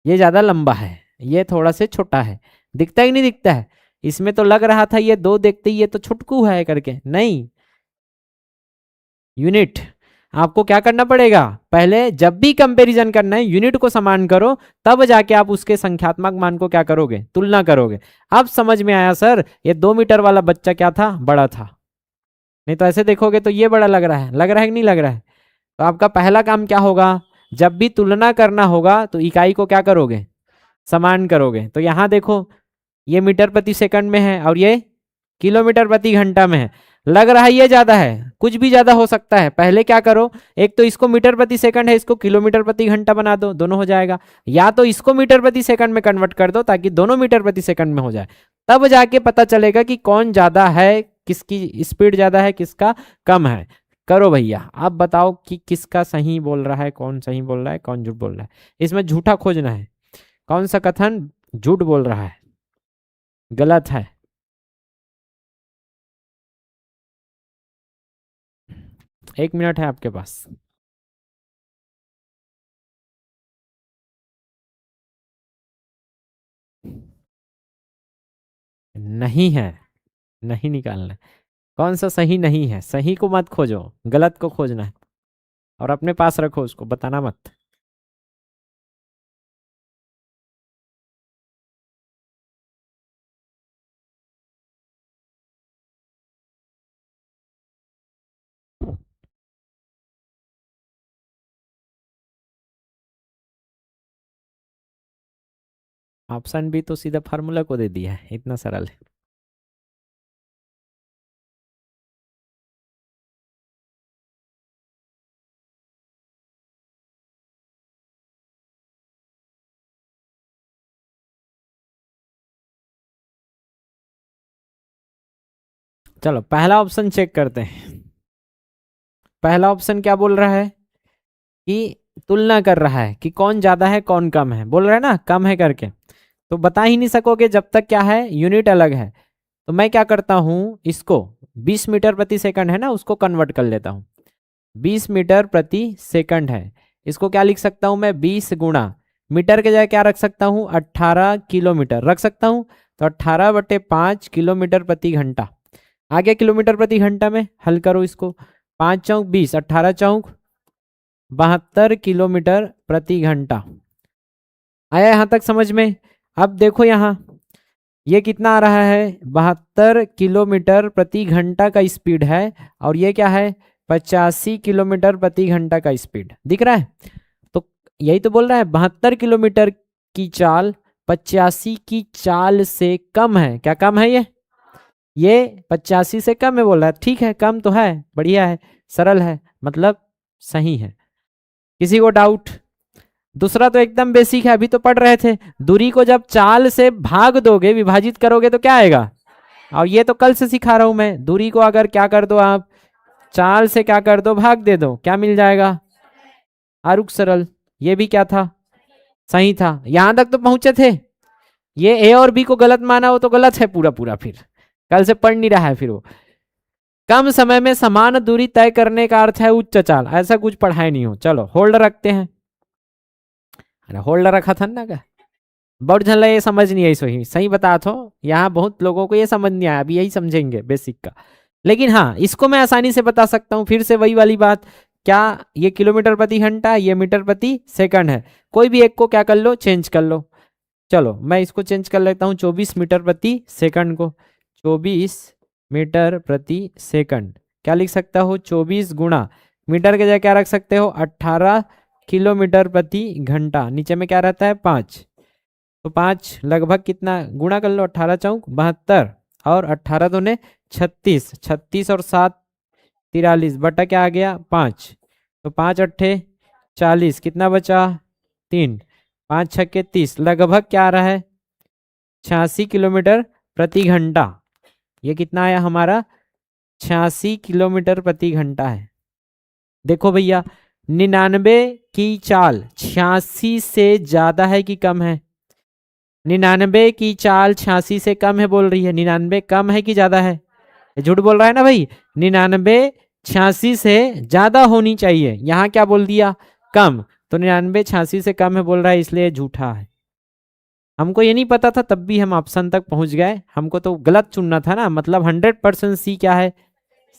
ये ज्यादा लंबा है, ये थोड़ा से छोटा है, दिखता ही नहीं दिखता है। इसमें तो लग रहा था ये दो देखते ही ये तो छुटकू है करके, नहीं, यूनिट। आपको क्या करना पड़ेगा, पहले जब भी कंपैरिजन करना है यूनिट को समान करो, तब जाके आप उसके संख्यात्मक मान को क्या करोगे, तुलना करोगे। अब समझ में आया सर, ये 2 मीटर वाला बच्चा क्या था, बड़ा था। नहीं तो ऐसे देखोगे तो ये बड़ा लग रहा है, लग रहा है कि नहीं लग रहा है। तो आपका पहला काम क्या होगा, जब भी तुलना करना होगा तो इकाई को क्या करोगे, समान करोगे। तो यहां देखो, ये मीटर प्रति सेकंड में है और ये किलोमीटर प्रति घंटा में है, लग रहा है ये ज्यादा है, कुछ भी ज्यादा हो सकता है। पहले क्या करो, एक तो इसको मीटर प्रति सेकंड है, इसको किलोमीटर प्रति घंटा बना दो, दोनों हो जाएगा। या तो इसको मीटर प्रति सेकंड में कन्वर्ट कर दो ताकि दोनों मीटर प्रति सेकंड में हो जाए, तब जाके पता चलेगा कि कौन ज्यादा है, किसकी स्पीड ज्यादा है, किसका कम है। करो भैया, आप बताओ कि किसका सही बोल रहा है, कौन सही बोल रहा है, कौन झूठ बोल रहा है। इसमें झूठा खोजना है, कौन सा कथन झूठ बोल रहा है, गलत है। 1 मिनट है आपके पास। नहीं है, नहीं निकालना है। कौन सा सही नहीं है, सही को मत खोजो, गलत को खोजना है और अपने पास रखो, उसको बताना मत। ऑप्शन भी तो सीधा फार्मूला को दे दिया है, इतना सरल है। चलो पहला ऑप्शन चेक करते हैं। पहला ऑप्शन क्या बोल रहा है कि तुलना कर रहा है कि कौन ज्यादा है कौन कम है, बोल रहा है ना कम है करके, तो बता ही नहीं सकोगे जब तक क्या है यूनिट अलग है। तो मैं क्या करता हूं, इसको 20 मीटर प्रति सेकंड है ना, उसको कन्वर्ट कर लेता हूं। 20 मीटर प्रति सेकंड है, इसको क्या लिख सकता हूं मैं, 20 गुणा मीटर के जगह क्या रख सकता हूं, 18 किलोमीटर रख सकता हूं। तो 18/5 किलोमीटर प्रति घंटा आ गया। किलोमीटर प्रति घंटा में हल करो इसको, 5 चौक 20, 18 चौक 72 किलोमीटर प्रति घंटा। आया यहां तक समझ में? अब देखो यहाँ ये कितना आ रहा है, 72 किलोमीटर प्रति घंटा का स्पीड है, और ये क्या है 85 किलोमीटर प्रति घंटा का स्पीड दिख रहा है। तो यही तो बोल रहा है 72 किलोमीटर की चाल 85 की चाल से कम है। क्या कम है ये 85 से कम है बोल रहा है। ठीक है, कम तो है, बढ़िया है, सरल है, मतलब सही है। किसी को डाउट? दूसरा तो एकदम बेसिक है, अभी तो पढ़ रहे थे। दूरी को जब चाल से भाग दोगे, विभाजित करोगे तो क्या आएगा, और ये तो कल से सिखा रहा हूं मैं। दूरी को अगर क्या कर दो आप, चाल से क्या कर दो, भाग दे दो, क्या मिल जाएगा, आरुख सरल। ये भी क्या था, सही था। यहां तक तो पहुंचे थे। ये ए और बी को गलत माना हो तो गलत है पूरा पूरा, फिर कल से पढ़ नहीं रहा है। फिर वो कम समय में समान दूरी तय करने का अर्थ है उच्च चाल, ऐसा कुछ पढ़ाए नहीं हो। चलो होल्ड रखते हैं, अरे होल्ड रखा था ना क्या, बहुत झल्ला ये समझ नहीं आई। सही सही बता तो यहाँ बहुत लोगों को ये समझ नहीं आया, अभी यही समझेंगे बेसिक का। लेकिन हाँ, इसको मैं आसानी से बता सकता हूँ। फिर से वही वाली बात, क्या ये किलोमीटर प्रति घंटा, ये मीटर प्रति सेकंड है, कोई भी एक को क्या कर लो, चेंज कर लो। चलो मैं इसको चेंज कर लेता हूँ 24 मीटर प्रति सेकंड को। 24 मीटर प्रति सेकंड क्या लिख सकता हो, 24 गुणा मीटर के जगह क्या रख सकते हो, 18 किलोमीटर प्रति घंटा। नीचे में क्या रहता है 5, तो 5 लगभग कितना, गुणा कर लो, 18 चौक 72 और 18 दूने 36, 36 और 7 43 बटा क्या आ गया 5, तो 5 अट्ठे 40, कितना बचा 3, 5 छक्के 30, लगभग क्या आ रहा है 86 किलोमीटर प्रति घंटा। ये कितना आया हमारा 86 किलोमीटर प्रति घंटा है। देखो भैया 99 की चाल 86 से ज्यादा है कि कम है, 99 की चाल 86 से कम है बोल रही है। 99 कम है कि ज्यादा है, झूठ बोल रहा है ना भाई। 99 86 से ज्यादा होनी चाहिए, यहाँ क्या बोल दिया कम, तो 99 86 से कम है बोल रहा है, इसलिए झूठा है। हमको ये नहीं पता था तब भी हम ऑप्शन तक पहुंच गए, हमको तो गलत चुनना था ना। मतलब 100% सी क्या है,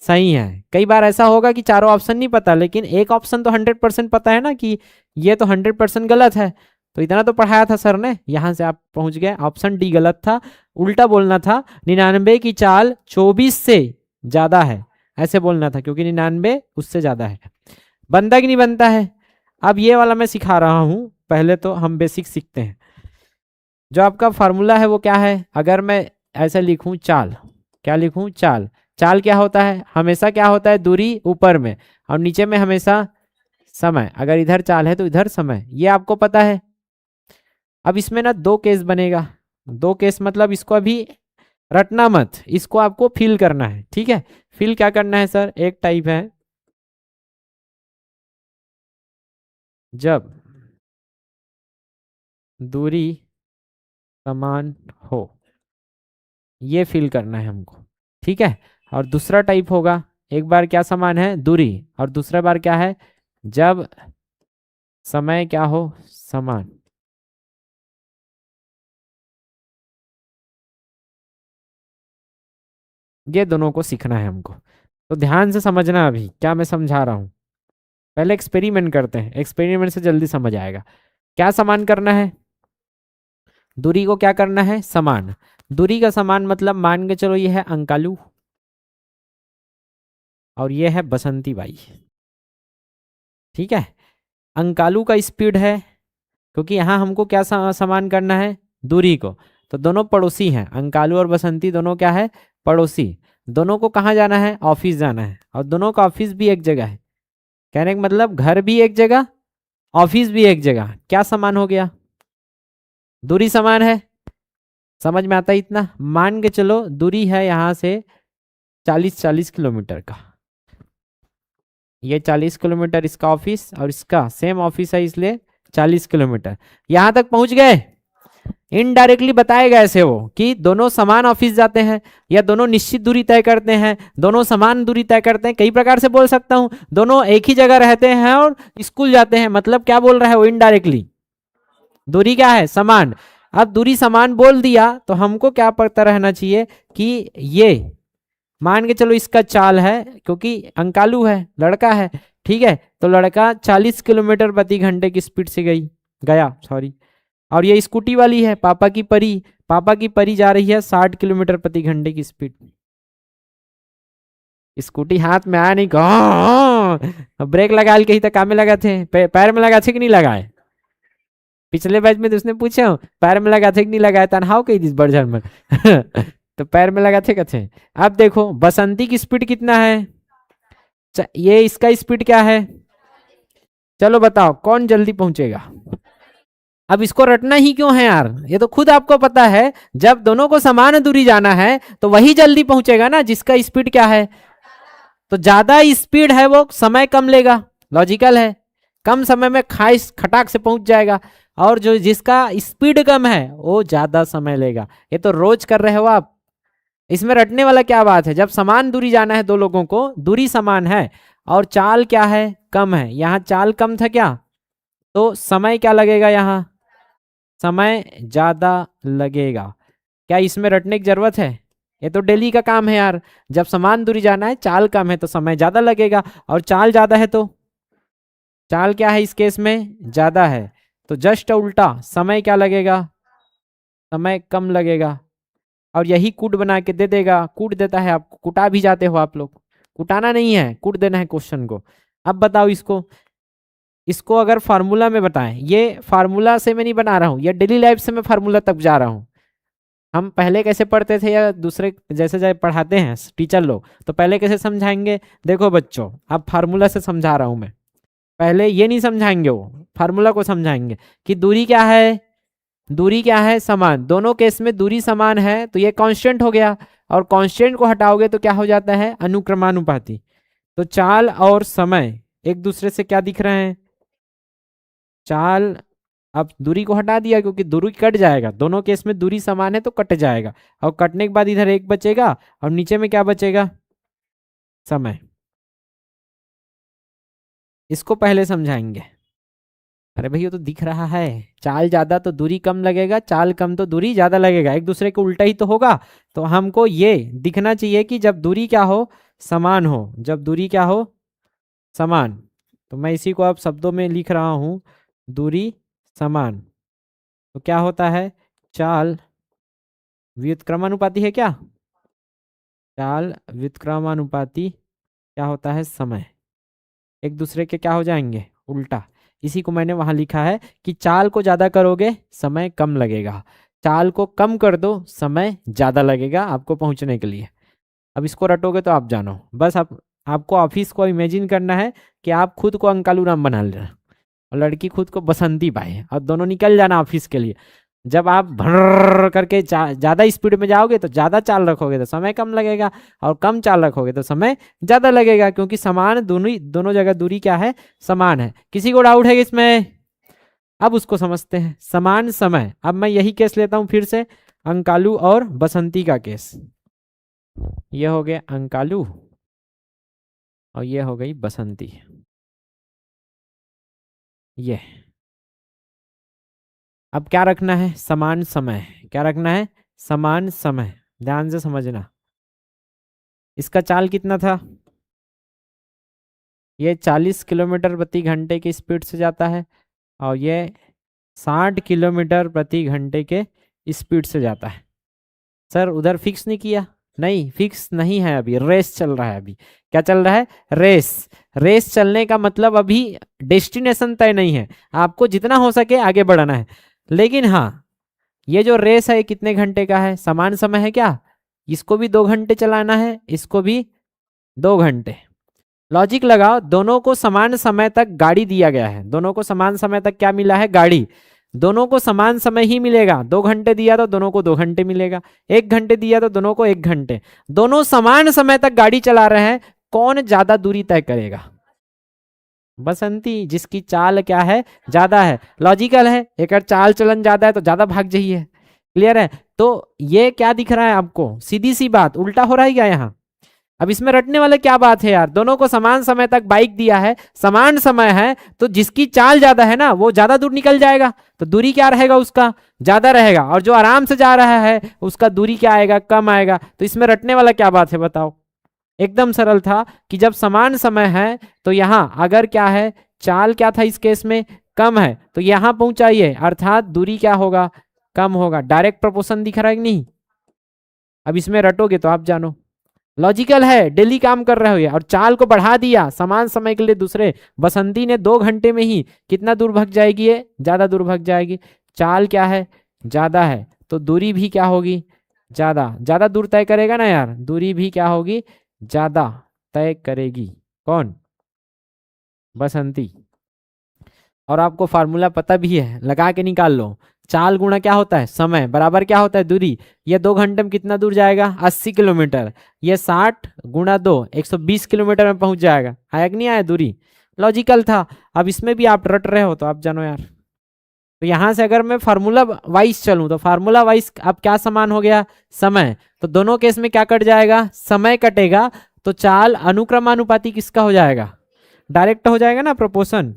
सही है। कई बार ऐसा होगा कि चारों ऑप्शन नहीं पता, लेकिन एक ऑप्शन तो 100% पता है ना कि ये तो 100% गलत है। तो इतना तो पढ़ाया था सर ने, यहां से आप पहुंच गए। ऑप्शन डी गलत था, उल्टा बोलना था 99 की चाल 24 से ज्यादा है, ऐसे बोलना था, क्योंकि 99 उससे ज्यादा है। बनता कि नहीं बनता है? अब ये वाला मैं सिखा रहा हूं, पहले तो हम बेसिक सीखते हैं। जो आपका फार्मूला है वो क्या है, अगर मैं ऐसे लिखूं चाल, क्या लिखूं चाल, चाल क्या होता है, हमेशा क्या होता है दूरी ऊपर में और नीचे में हमेशा समय। अगर इधर चाल है तो इधर समय, ये आपको पता है। अब इसमें ना दो केस बनेगा, दो केस मतलब इसको अभी रटना मत, इसको आपको फिल करना है, ठीक है। फिल क्या करना है सर, एक टाइप है जब दूरी समान हो, ये फिल करना है हमको, ठीक है। और दूसरा टाइप होगा, एक बार क्या समान है दूरी, और दूसरा बार क्या है जब समय क्या हो समान। ये दोनों को सीखना है हमको, तो ध्यान से समझना अभी क्या मैं समझा रहा हूं। पहले एक्सपेरिमेंट करते हैं, एक्सपेरिमेंट से जल्दी समझ आएगा। क्या समान करना है, दूरी को क्या करना है समान। दूरी का समान मतलब मान के चलो ये है अंकालू और ये है बसंती बाई, ठीक है। अंकालू का स्पीड है, क्योंकि यहाँ हमको क्या समान करना है दूरी को, तो दोनों पड़ोसी हैं, अंकालू और बसंती दोनों क्या है पड़ोसी। दोनों को कहाँ जाना है, ऑफिस जाना है, और दोनों का ऑफिस भी एक जगह है। कहने का मतलब घर भी एक जगह, ऑफिस भी एक जगह, क्या समान हो गया, दूरी समान है। समझ में आता है इतना, मान के चलो दूरी है यहाँ से 40 किलोमीटर का। ये 40 किलोमीटर इसका ऑफिस और इसका सेम ऑफिस है, इसलिए 40 किलोमीटर। यहां तक पहुंच गए। इनडायरेक्टली बताएगा ऐसे वो कि दोनों समान ऑफिस जाते हैं या दोनों निश्चित दूरी तय करते हैं, दोनों समान दूरी तय करते हैं, कई प्रकार से बोल सकता हूं। दोनों एक ही जगह रहते हैं और स्कूल जाते हैं, मतलब क्या बोल रहा है वो इनडायरेक्टली, दूरी क्या है, समान। अब दूरी समान बोल दिया तो हमको क्या पता रहना चाहिए कि ये मान के चलो इसका चाल है, क्योंकि अंकालू है, लड़का है, ठीक है, तो लड़का 40 किलोमीटर प्रति घंटे की स्पीड से गया सॉरी। और ये स्कूटी वाली है पापा की परी, पापा की परी जा रही है 60 किलोमीटर प्रति घंटे की स्पीड। स्कूटी हाथ में आया नहीं, कहा ब्रेक लगा के ही तो काम में लगा थे, पैर में लगा थे कि नहीं लगाए। पिछले बैच में तो उसने पूछा पैर में लगा थे कि नहीं लगाए, तनहाव कही दिस बड़झर में तो पैर में लगा थे कथे। अब देखो बसंती की स्पीड कितना है, ये इसका स्पीड क्या है, चलो बताओ कौन जल्दी पहुंचेगा। अब इसको रटना ही क्यों है यार, ये तो खुद आपको पता है, जब दोनों को समान दूरी जाना है तो वही जल्दी पहुंचेगा ना जिसका स्पीड क्या है, तो ज्यादा स्पीड है वो समय कम लेगा, लॉजिकल है, कम समय में खाइस खटाक से पहुंच जाएगा। और जो जिसका स्पीड कम है वो ज्यादा समय लेगा। ये तो रोज कर रहे हो आप, इसमें रटने वाला क्या बात है। जब समान दूरी जाना है दो लोगों को, दूरी समान है और चाल क्या है, कम है, यहाँ चाल कम था क्या, तो समय क्या लगेगा, यहाँ समय ज्यादा लगेगा। क्या इसमें रटने की जरूरत है, ये तो डेली का काम है यार। जब समान दूरी जाना है, चाल कम है तो समय ज्यादा लगेगा, और चाल ज्यादा है तो चाल क्या है इस केस में, ज्यादा है, तो जस्ट उल्टा समय क्या लगेगा, समय कम लगेगा। और यही कूट बना के दे देगा, कूट देता है आपको, कुटा भी जाते हो आप लोग, कुटाना नहीं है, कूट देना है क्वेश्चन को। अब बताओ इसको, इसको अगर फार्मूला में बताएं, ये फार्मूला से मैं नहीं बना रहा हूं, ये डेली लाइफ से मैं फार्मूला तक जा रहा हूं। हम पहले कैसे पढ़ते थे या दूसरे जैसे जैसे पढ़ाते हैं टीचर लोग, तो पहले कैसे समझाएंगे, देखो बच्चों अब फार्मूला से समझा रहा हूं मैं। पहले ये नहीं समझाएंगे, वो फार्मूला को समझाएंगे कि दूरी क्या है, दूरी क्या है, समान, दोनों केस में दूरी समान है तो ये कांस्टेंट हो गया, और कांस्टेंट को हटाओगे तो क्या हो जाता है, अनुक्रमानुपाती। तो चाल और समय एक दूसरे से क्या दिख रहे हैं, चाल, अब दूरी को हटा दिया क्योंकि दूरी कट जाएगा, दोनों केस में दूरी समान है तो कट जाएगा, और कटने के बाद इधर एक बचेगा और नीचे में क्या बचेगा, समय। इसको पहले समझाएंगे। अरे भैया तो दिख रहा है, चाल ज्यादा तो दूरी कम लगेगा, चाल कम तो दूरी ज्यादा लगेगा, एक दूसरे के उल्टा ही तो होगा। तो हमको ये दिखना चाहिए कि जब दूरी क्या हो, समान हो, जब दूरी क्या हो, समान, तो मैं इसी को अब शब्दों में लिख रहा हूं, दूरी समान, तो क्या होता है, चाल व्युत्क्रमानुपाती है क्या, चाल व्युत्क्रमानुपाती क्या होता है, समय, एक दूसरे के क्या हो जाएंगे, उल्टा। इसी को मैंने वहां लिखा है कि चाल को ज्यादा करोगे समय कम लगेगा, चाल को कम कर दो समय ज्यादा लगेगा आपको पहुंचने के लिए। अब इसको रटोगे तो आप जानो, बस आपको ऑफिस को इमेजिन करना है कि आप खुद को अंकालू राम बना लेना और लड़की खुद को बसंती बाई, और दोनों निकल जाना ऑफिस के लिए। जब आप भर करके ज्यादा स्पीड में जाओगे तो ज्यादा चाल रखोगे तो समय कम लगेगा, और कम चाल रखोगे तो समय ज्यादा लगेगा, क्योंकि समान दोनों जगह दूरी क्या है, समान है। किसी को डाउट है इसमें, अब उसको समझते हैं, समान समय। अब मैं यही केस लेता हूं फिर से, अंकालू और बसंती का केस। ये हो गया अंकालू और ये हो गई बसंती, ये। अब क्या रखना है, समान समय, क्या रखना है, समान समय, ध्यान से समझना। इसका चाल कितना था, ये 40 किलोमीटर प्रति घंटे की स्पीड से जाता है, और ये 60 किलोमीटर प्रति घंटे के स्पीड से जाता है। सर उधर फिक्स नहीं किया, नहीं फिक्स नहीं है, अभी रेस चल रहा है। अभी क्या चल रहा है, रेस। रेस चलने का मतलब अभी डेस्टिनेशन तय नहीं है, आपको जितना हो सके आगे बढ़ना है। लेकिन हाँ, ये जो रेस है कितने घंटे का है, समान समय है क्या, इसको भी 2 घंटे चलाना है, इसको भी 2 घंटे। लॉजिक लगाओ, दोनों को समान समय तक गाड़ी दिया गया है, दोनों को समान समय तक क्या मिला है, गाड़ी। दोनों को समान समय ही मिलेगा। 2 घंटे दिया तो दोनों को 2 घंटे मिलेगा, 1 घंटे दिया तो दोनों को 1 घंटे। दोनों समान समय तक गाड़ी चला रहे हैं, कौन ज्यादा दूरी तय करेगा? बसंती, जिसकी चाल क्या है, ज्यादा है। लॉजिकल है, एक चाल चलन ज्यादा है तो ज्यादा भाग जाइए। क्लियर है? तो ये क्या दिख रहा है आपको? सीधी सी बात, उल्टा हो रहा है क्या यहाँ? अब इसमें रटने वाले क्या बात है यार, दोनों को समान समय तक बाइक दिया है, समान समय है, तो जिसकी चाल ज्यादा है ना वो ज्यादा दूर निकल जाएगा, तो दूरी क्या रहेगा उसका, ज्यादा रहेगा। और जो आराम से जा रहा है उसका दूरी क्या आएगा, कम आएगा। तो इसमें रटने वाला क्या बात है बताओ? एकदम सरल था कि जब समान समय है तो यहाँ अगर क्या है, चाल क्या था इस केस में, कम है, तो यहाँ पहुंचाइए, अर्थात दूरी क्या होगा, कम होगा। डायरेक्ट प्रोपोर्शन दिख रहा है कि नहीं? अब इसमें रटोगे तो आप जानो, लॉजिकल है, डेली काम कर रहे हो। और चाल को बढ़ा दिया समान समय के लिए दूसरे, बसंती ने 2 घंटे में ही कितना दूर भाग जाएगी, ये ज्यादा दूर भाग जाएगी। चाल क्या है, ज्यादा है, तो दूरी भी क्या होगी, ज्यादा। ज्यादा दूर तय करेगा ना यार, दूरी भी क्या होगी, ज्यादा तय करेगी। कौन? बसंती। और आपको फार्मूला पता भी है, लगा के निकाल लो। चाल गुणा क्या होता है, समय, बराबर क्या होता है, दूरी। ये 2 घंटे में कितना दूर जाएगा, 80 किलोमीटर। ये 60 गुणा 2, 120 किलोमीटर में पहुंच जाएगा। आया कि नहीं आया दूरी? लॉजिकल था। अब इसमें भी आप रट रहे हो तो आप जानो यार। तो यहां से अगर मैं फार्मूला वाइज चलूं तो फार्मूला वाइज अब क्या समान हो गया, समय। तो दोनों केस में क्या कट जाएगा, समय कटेगा। तो चाल अनुक्रमानुपाती किसका हो जाएगा, डायरेक्ट हो जाएगा ना, प्रोपोर्शन,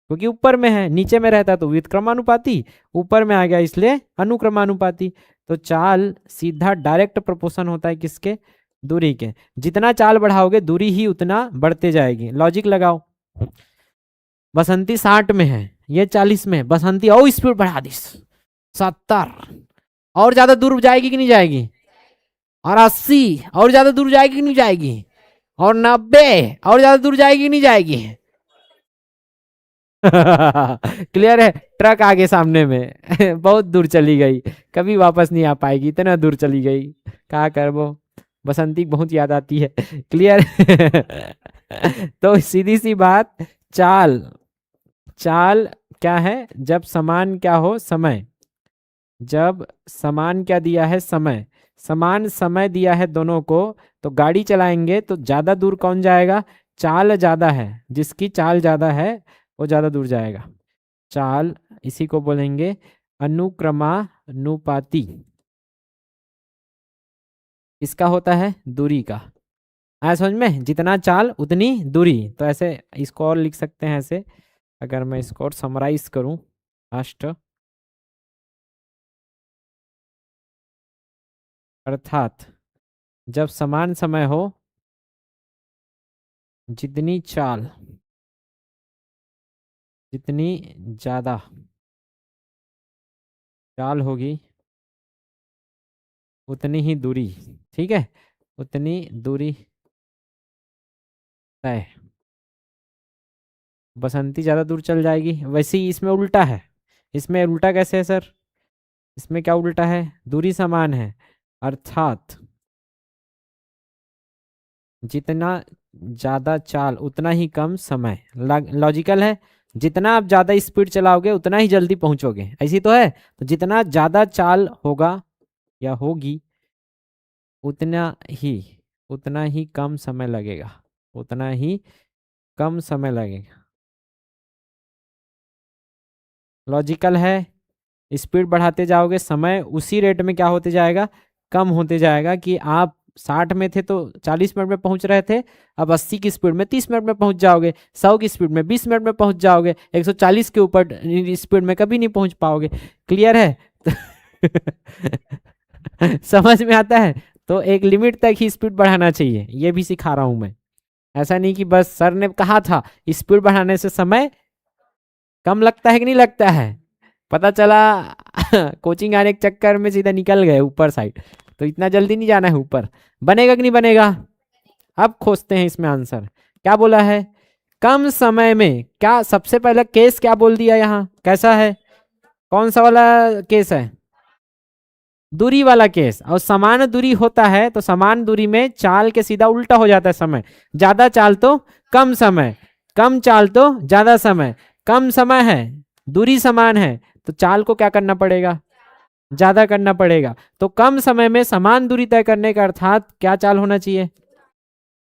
क्योंकि ऊपर में है, नीचे में रहता तो व्युत्क्रमानुपाती, ऊपर में आ गया इसलिए अनुक्रमानुपाती। तो चाल सीधा डायरेक्ट प्रोपोर्शन होता है किसके, दूरी के। जितना चाल बढ़ाओगे दूरी ही उतना बढ़ते जाएगी। लॉजिक लगाओ। बसंती 60 में है, ये 40 में है, बसंती और स्पीड बढ़ा दी 70, और ज्यादा दूर जाएगी कि नहीं जाएगी, और 80 और ज्यादा दूर जाएगी कि नहीं जाएगी, और 90 और ज्यादा दूर जाएगी कि नहीं जाएगी। क्लियर है? ट्रक आगे सामने में बहुत दूर चली गई, कभी वापस नहीं आ पाएगी, इतना दूर चली गई, क्या कर वो, बसंती बहुत याद आती है। क्लियर? तो सीधी सी बात, चाल, चाल क्या है, जब समान क्या हो, समय, जब समान क्या दिया है, समय, समान समय दिया है दोनों को, तो गाड़ी चलाएंगे तो ज्यादा दूर कौन जाएगा, चाल ज्यादा है, जिसकी चाल ज्यादा है वो ज्यादा दूर जाएगा। चाल, इसी को बोलेंगे अनुक्रमानुपाती। इसका होता है दूरी का। आया समझ में? जितना चाल उतनी दूरी। तो ऐसे इसको और लिख सकते हैं ऐसे, अगर मैं इसको और समराइज करूं, लास्ट, अर्थात जब समान समय हो, जितनी चाल, जितनी ज्यादा चाल होगी उतनी ही दूरी, ठीक है, उतनी दूरी तय। बसंती ज्यादा दूर चल जाएगी। वैसे ही इसमें उल्टा है, इसमें उल्टा कैसे है सर, इसमें क्या उल्टा है, दूरी समान है, अर्थात जितना ज्यादा चाल उतना ही कम समय। लॉजिकल है, जितना आप ज्यादा स्पीड चलाओगे उतना ही जल्दी पहुंचोगे, ऐसी तो है। तो जितना ज्यादा चाल होगा या होगी उतना ही, उतना ही कम समय लगेगा, उतना ही कम समय लगेगा। लॉजिकल है, स्पीड बढ़ाते जाओगे समय उसी रेट में क्या होते जाएगा, कम होते जाएगा। कि आप 60 में थे तो 40 मिनट में पहुंच रहे थे, अब 80 की स्पीड में 30 मिनट में पहुंच जाओगे, 100 की स्पीड में 20 मिनट में पहुंच जाओगे, 140 के ऊपर स्पीड में कभी नहीं पहुंच पाओगे। क्लियर है? समझ में आता है? तो एक लिमिट तक ही स्पीड बढ़ाना चाहिए, ये भी सिखा रहा हूं मैं। ऐसा नहीं कि बस सर ने कहा था स्पीड बढ़ाने से समय कम लगता है कि नहीं लगता है, पता चला कोचिंग आने के चक्कर में सीधा निकल गए ऊपर साइड। तो इतना जल्दी नहीं जाना है ऊपर, बनेगा कि नहीं बनेगा। अब खोजते हैं इसमें आंसर। क्या बोला है, कम समय में, क्या सबसे पहले केस क्या बोल दिया यहाँ, कैसा है, कौन सा वाला केस है, दूरी वाला केस। और समान दूरी होता है तो समान दूरी में चाल के सीधा उल्टा हो जाता है समय। ज्यादा चाल तो कम समय, कम चाल तो ज्यादा समय, कम समय है दूरी समान है तो चाल को क्या करना पड़ेगा, ज्यादा करना पड़ेगा। तो कम समय में समान दूरी तय करने का अर्थात क्या चाल होना चाहिए,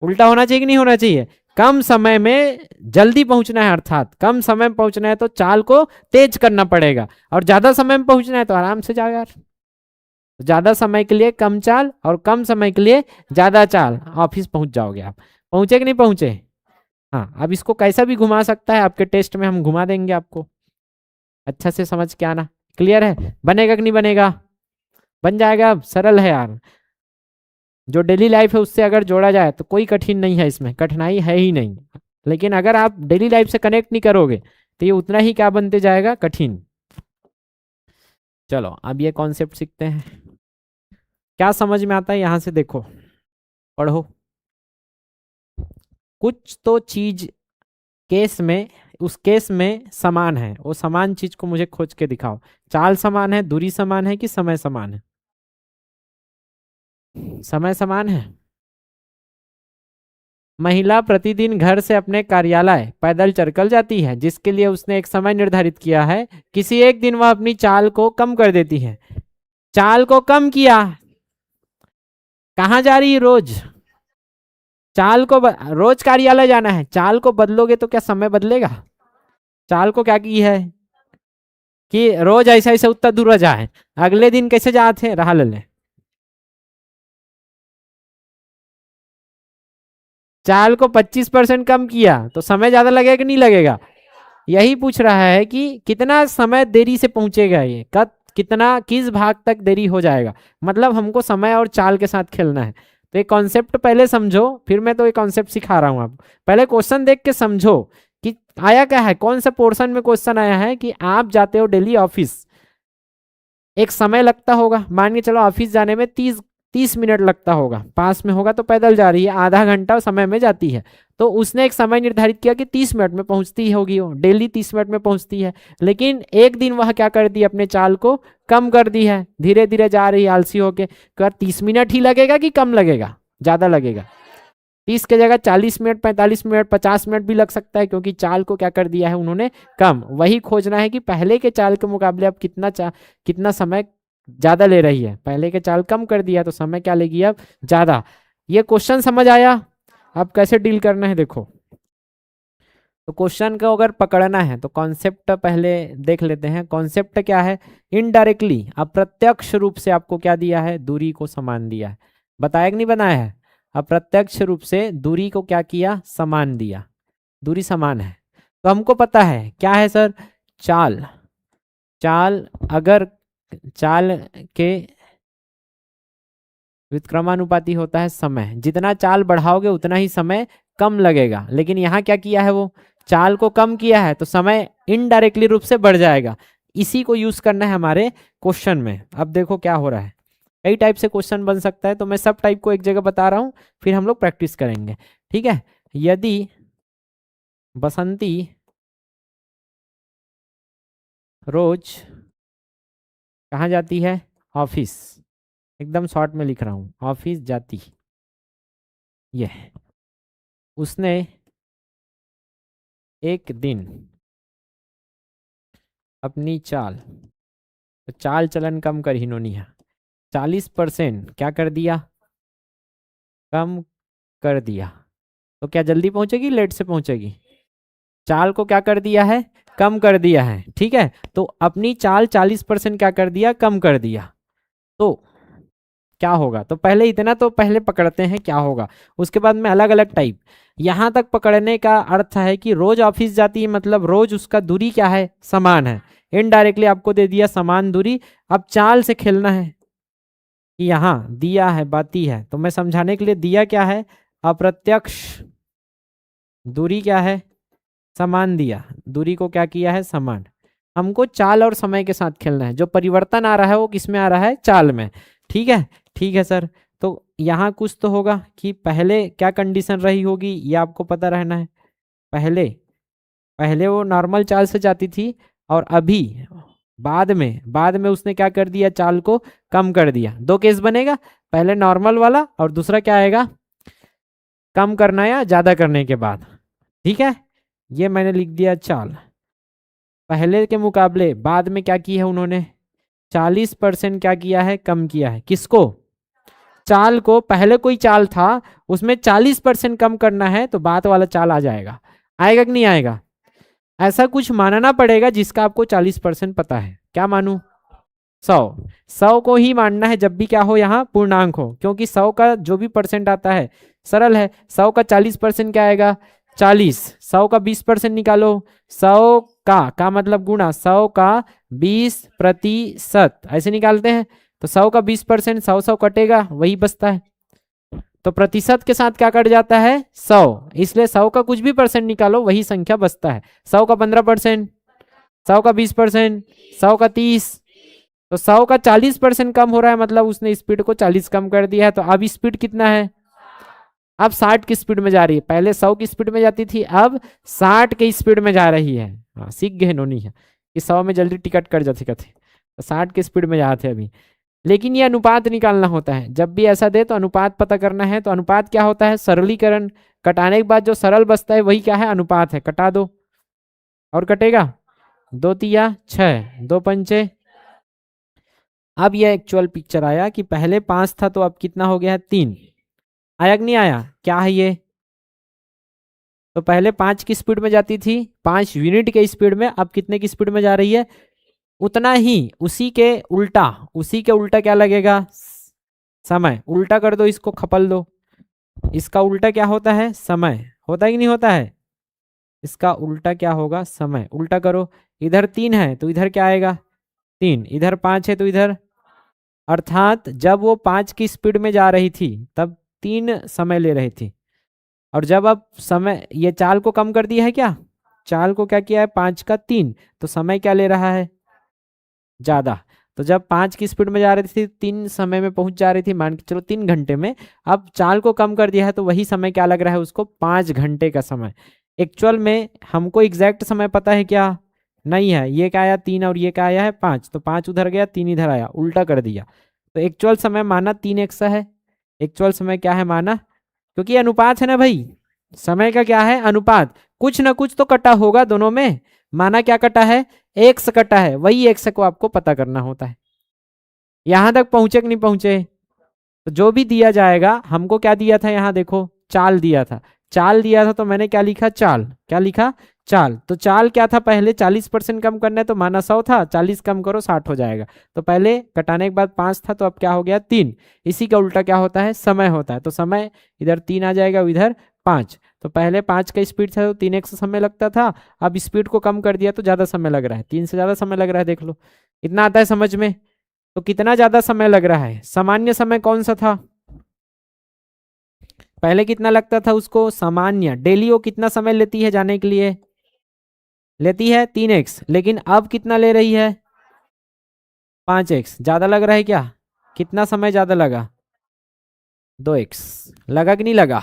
उल्टा होना चाहिए कि नहीं होना चाहिए। कम समय में जल्दी पहुंचना है, अर्थात कम समय में पहुंचना है तो चाल को तेज करना पड़ेगा, और ज्यादा समय में पहुंचना है तो आराम से जाओ यार। ज्यादा समय के लिए कम चाल और कम समय के लिए ज्यादा चाल, ऑफिस पहुंच जाओगे आप। पहुंचे कि नहीं पहुंचे। हाँ, अब इसको कैसा भी घुमा सकता है, आपके टेस्ट में हम घुमा देंगे आपको, अच्छा से समझ के आना। क्लियर है, बनेगा कि नहीं बनेगा, बन जाएगा। अब सरल है यार, जो डेली लाइफ है उससे अगर जोड़ा जाए तो कोई कठिन नहीं है, इसमें कठिनाई है ही नहीं। लेकिन अगर आप डेली लाइफ से कनेक्ट नहीं करोगे तो ये उतना ही क्या बनते जाएगा, कठिन। चलो अब ये कॉन्सेप्ट सीखते हैं, क्या समझ में आता है यहां से देखो, पढ़ो। कुछ तो चीज केस में, उस केस में समान है, वो समान चीज को मुझे खोज के दिखाओ। चाल समान है, दूरी समान है कि समय समान है, समय समान है। महिला प्रतिदिन घर से अपने कार्यालय पैदल चलकर जाती है, जिसके लिए उसने एक समय निर्धारित किया है। किसी एक दिन वह अपनी चाल को कम कर देती है। चाल को कम किया, कहाँ जा रही है, रोज। चाल को रोज कार्यालय जाना है, चाल को बदलोगे तो क्या समय बदलेगा। चाल को क्या की है कि रोज ऐसा ऐसा उतना दूर जाए, अगले दिन कैसे जाते रहा ले। चाल को 25% कम किया तो समय ज्यादा लगेगा कि नहीं लगेगा। यही पूछ रहा है कि कितना समय देरी से पहुंचेगा ये, कब कितना किस भाग तक देरी हो जाएगा, मतलब हमको समय और चाल के साथ खेलना है। तो ये कॉन्सेप्ट पहले समझो, फिर मैं तो ये कॉन्सेप्ट सिखा रहा हूँ आप। पहले क्वेश्चन देख के समझो कि आया क्या है, कौन सा पोर्शन में क्वेश्चन आया है कि आप जाते हो डेली ऑफिस, एक समय लगता होगा, मान के चलो ऑफिस जाने में 30 मिनट लगता होगा, पास में होगा तो पैदल जा रही है, आधा घंटा समय में जाती है। तो उसने एक समय निर्धारित किया कि 30 मिनट में पहुंचती होगी, वो डेली 30 मिनट में पहुंचती है। लेकिन एक दिन वह क्या कर दी, अपने चाल को कम कर दी है, धीरे धीरे जा रही है आलसी होके। कर 30 मिनट ही लगेगा कि कम लगेगा, ज्यादा लगेगा। 30 की जगह 40 मिनट, 45 मिनट, 50 मिनट भी लग सकता है, क्योंकि चाल को क्या कर दिया है उन्होंने, कम। वही खोजना है कि पहले के चाल के मुकाबले अब कितना समय ज्यादा ले रही है। पहले के चाल कम कर दिया तो समय क्या लेगी अब, ज्यादा। ये क्वेश्चन समझ आया, अब कैसे डील करना है देखो। तो क्वेश्चन को अगर पकड़ना है तो कॉन्सेप्ट पहले देख लेते हैं। कॉन्सेप्ट क्या है, इनडायरेक्टली, अप्रत्यक्ष रूप से आपको क्या दिया है, दूरी को समान दिया है। बताया कि नहीं बनाया है, अप्रत्यक्ष रूप से दूरी को क्या किया, समान दिया, दूरी समान है। तो हमको पता है क्या है सर, चाल। चाल अगर चाल के व्युत्क्रमानुपाती होता है समय, जितना चाल बढ़ाओगे उतना ही समय कम लगेगा। लेकिन यहाँ क्या किया है, वो चाल को कम किया है तो समय इनडायरेक्टली रूप से बढ़ जाएगा। इसी को यूज करना है हमारे क्वेश्चन में। अब देखो क्या हो रहा है, कई टाइप से क्वेश्चन बन सकता है, तो मैं सब टाइप को एक जगह बता रहा हूँ, फिर हम लोग प्रैक्टिस करेंगे, ठीक है। यदि बसंती रोज कहाँ जाती है, ऑफिस, एकदम शॉर्ट में लिख रहा हूँ, ऑफिस जाती, ये उसने एक दिन अपनी चाल, तो चाल चलन कम कर इन्होंने 40% क्या कर दिया, कम कर दिया। तो क्या जल्दी पहुंचेगी, लेट से पहुंचेगी। चाल को क्या कर दिया है, कम कर दिया है, ठीक है। तो अपनी चाल 40% क्या कर दिया, कम कर दिया। तो क्या होगा, तो पहले इतना तो पहले पकड़ते हैं क्या होगा, उसके बाद में अलग अलग टाइप। यहां तक पकड़ने का अर्थ है कि रोज ऑफिस जाती है, मतलब रोज उसका दूरी क्या है, समान है। इनडायरेक्टली आपको दे दिया समान दूरी। अब चाल से खेलना है कि यहाँ दिया है, बाती है, तो मैं समझाने के लिए, दिया क्या है, अप्रत्यक्ष दूरी क्या है, समान दिया, दूरी को क्या किया है, समान। हमको चाल और समय के साथ खेलना है, जो परिवर्तन आ रहा है वो किस में आ रहा है, चाल में, ठीक है। ठीक है सर, तो यहाँ कुछ तो होगा कि पहले क्या कंडीशन रही होगी, ये आपको पता रहना है। पहले पहले वो नॉर्मल चाल से जाती थी, और अभी बाद में उसने क्या कर दिया, चाल को कम कर दिया। दो केस बनेगा, पहले नॉर्मल वाला और दूसरा क्या आएगा, कम करना या ज्यादा करने के बाद, ठीक है। ये मैंने लिख दिया चाल। पहले के मुकाबले बाद में क्या किया है उन्होंने, 40% क्या किया है, कम किया है। किसको, चाल को। पहले कोई चाल था उसमें 40% कम करना है तो बाद वाला चाल आ जाएगा, आएगा कि नहीं आएगा। ऐसा कुछ मानना पड़ेगा जिसका आपको 40% पता है। क्या मानू, 100। 100 को ही मानना है जब भी क्या हो, यहाँ पूर्णांक हो, क्योंकि 100 का जो भी परसेंट आता है सरल है। 100 का 40% क्या आएगा, 40। 100 का 20% निकालो, 100 का मतलब गुणा 100 का 20%, ऐसे निकालते हैं। तो 100 का 20%, 100 कटेगा, वही बचता है। तो प्रतिशत के साथ क्या कट जाता है, 100, इसलिए 100 का कुछ भी परसेंट निकालो वही संख्या बचता है। 100 का 15%, 100 का 20%, 100 का 30। तो 100 का 40% कम हो रहा है, मतलब उसने स्पीड को 40 कम कर दिया है। तो अब स्पीड कितना है, अब 60 की स्पीड में जा रही है। पहले 100 की स्पीड में जाती थी, अब 60 की स्पीड में जा रही है। हाँ, सीख गए नोनी है कि 100 में जल्दी टिकट कट जाती कथे, तो 60 की स्पीड में जाते अभी। लेकिन ये अनुपात निकालना होता है, जब भी ऐसा दे तो अनुपात पता करना है। तो अनुपात क्या होता है, सरलीकरण, कटाने के बाद जो सरल बचता है वही क्या है, अनुपात है। कटा दो और कटेगा, 2 तिया 6, 2 पंचे। अब यह एक्चुअल पिक्चर आया कि पहले 5 था तो अब कितना हो गया है, 3। आया कि नहीं आया, क्या है ये। तो पहले 5 की स्पीड में जाती थी, 5 यूनिट के स्पीड में, अब कितने की स्पीड में जा रही है, उतना ही। उसी के उल्टा, उसी के उल्टा क्या लगेगा, समय। उल्टा कर दो इसको, खपल दो। इसका उल्टा क्या होता है, समय। होता है कि नहीं होता है, इसका उल्टा क्या होगा, समय। उल्टा करो, इधर 3 है तो इधर क्या आएगा, 3। इधर 5 है तो इधर, अर्थात जब वो 5 की स्पीड में जा रही थी तब 3 समय ले रही थी। और जब अब समय, ये चाल को कम कर दिया है, क्या चाल को क्या किया है, 5 का 3, तो समय क्या ले रहा है, ज्यादा। तो जब 5 की स्पीड में जा रही थी 3 समय में पहुंच जा रही थी, मान के चलो 3 घंटे में। अब चाल को कम कर दिया है तो वही समय क्या लग रहा है उसको, 5 घंटे का समय। एक्चुअल में हमको एग्जैक्ट समय पता है क्या, नहीं है। ये क्या आया 3 और ये क्या आया है 5, तो 5 उधर गया 3 इधर आया, उल्टा कर दिया। तो एक्चुअल समय माना 3x है। एक्चुअल समय क्या है माना, क्योंकि ये अनुपात है ना भाई, समय का क्या है, अनुपात। कुछ ना कुछ तो कटा होगा दोनों में, माना क्या कटा है, एक्स कटा है, वही एक्स को आपको पता करना होता है। यहां तक पहुंचे कि नहीं पहुंचे। तो जो भी दिया जाएगा, हमको क्या दिया था, यहाँ देखो चाल दिया था। चाल दिया था तो मैंने क्या लिखा, चाल। क्या लिखा, चाल। तो चाल क्या था, पहले 40% कम करना है तो माना 100 था, 40 कम करो 60 हो जाएगा। तो पहले कटाने के बाद 5 था तो अब क्या हो गया, 3। इसी का उल्टा क्या होता है, समय होता है। तो समय इधर 3 आ जाएगा, इधर 5। तो पहले 5 का स्पीड था तो 3x समय लगता था, अब स्पीड को कम कर दिया तो ज्यादा समय लग रहा है, 3 से ज्यादा समय लग रहा है। देख लो इतना आता है समझ में। तो कितना ज्यादा समय लग रहा है, सामान्य समय कौन सा था, पहले कितना लगता था उसको, सामान्य डेली वो कितना समय लेती है जाने के लिए, लेती है 3x, लेकिन अब कितना ले रही है, 5x। ज्यादा लग रहा है क्या, कितना समय ज्यादा लगा, 2x। लगा कि नहीं लगा।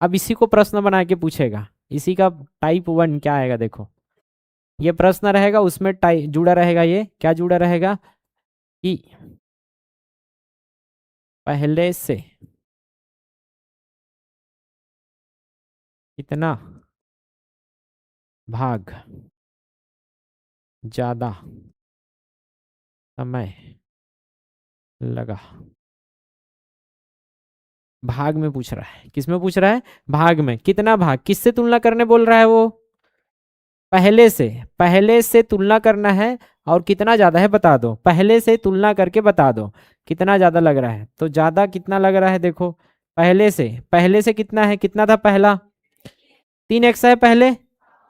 अब इसी को प्रश्न बना के पूछेगा, इसी का टाइप 1 क्या आएगा देखो। ये प्रश्न रहेगा, उसमें टाइप जुड़ा रहेगा, ये क्या जुड़ा रहेगा कि पहले से कितना भाग ज्यादा समय लगा। भाग में पूछ रहा है, किस में पूछ रहा है, भाग में। कितना भाग, किससे तुलना करने बोल रहा है वो, पहले से। पहले से तुलना करना है और कितना ज्यादा है बता दो, पहले से तुलना करके बता दो कितना ज्यादा लग रहा है। तो ज्यादा कितना लग रहा है देखो, पहले से कितना है, कितना था पहला, 3x है पहले।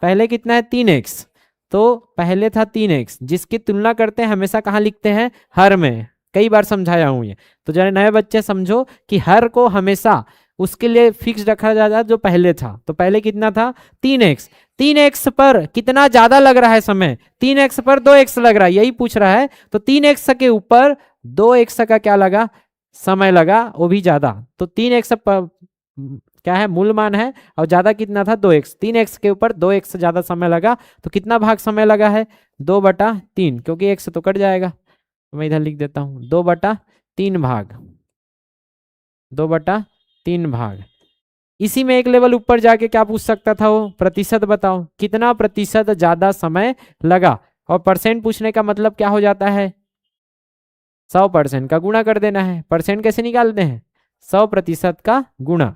पहले कितना है, 3x। तो पहले था 3x, जिसकी तुलना करते हैं हमेशा कहाँ लिखते हैं, हर में। कई बार समझाया हूं ये, तो जरा नए बच्चे समझो कि हर को हमेशा उसके लिए फिक्स रखा जाता है जो पहले था। तो पहले कितना था, 3x। 3x पर कितना ज्यादा लग रहा है समय, 3x पर 2x लग रहा है, यही पूछ रहा है। तो 3x के ऊपर 2x का क्या लगा, समय लगा, वो भी ज्यादा। तो 3x पर क्या है, मूल मान है, और ज्यादा कितना था, 2x। 3x के ऊपर 2x ज्यादा समय लगा, तो कितना भाग समय लगा है, 2/3, क्योंकि x तो कट जाएगा। तो मैं इधर लिख देता हूं 2/3 भाग, 2/3 भाग। इसी में एक लेवल ऊपर जाके क्या पूछ सकता था वो, प्रतिशत बताओ, कितना प्रतिशत ज्यादा समय लगा। और परसेंट पूछने का मतलब क्या हो जाता है, 100% का गुणा कर देना है। परसेंट कैसे निकालते हैं, 100% का गुणा।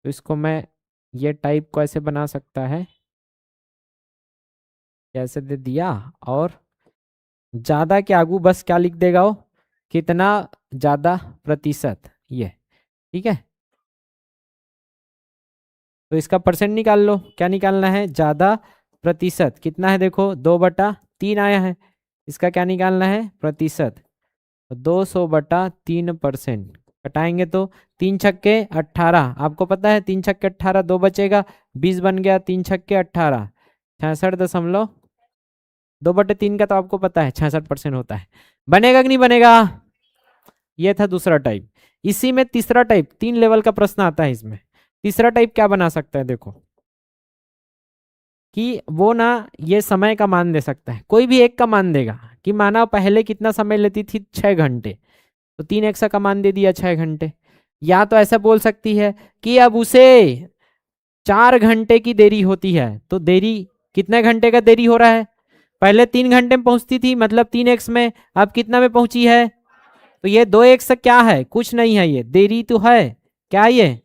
तो इसको मैं ये टाइप को ऐसे बना सकता है, कैसे दे दिया, और ज्यादा के आगू बस क्या लिख देगा वो, कितना ज्यादा प्रतिशत, ये ठीक है। तो इसका परसेंट निकाल लो, क्या निकालना है, ज्यादा प्रतिशत कितना है, देखो 2/3 आया है, इसका क्या निकालना है, प्रतिशत। 200/3%, कटाएंगे तो 3 छक्के 18, आपको पता है 3 छक्के 18, 2 बचेगा, 20 बन गया, 3 छक्के 18, 66 दशमलव 2/3 का तो आपको पता है 66% होता है। बनेगा कि नहीं बनेगा, ये था दूसरा टाइप। इसी में तीसरा टाइप, 3 लेवल का प्रश्न आता है इसमें। तीसरा टाइप क्या बना सकता है, देखो कि वो ना ये समय का मान दे सकता है, कोई भी एक का मान देगा, कि माना पहले कितना समय लेती थी, 6 घंटे, तो 3 का मान दे दिया 6 घंटे। या तो ऐसा बोल सकती है कि अब उसे 4 घंटे की देरी होती है, तो देरी कितने घंटे का देरी हो रहा है, पहले 3 घंटे में पहुंचती थी, मतलब 3x में, अब कितना में पहुंची है, तो ये 2x क्या है, कुछ नहीं है, ये देरी तो है। क्या ये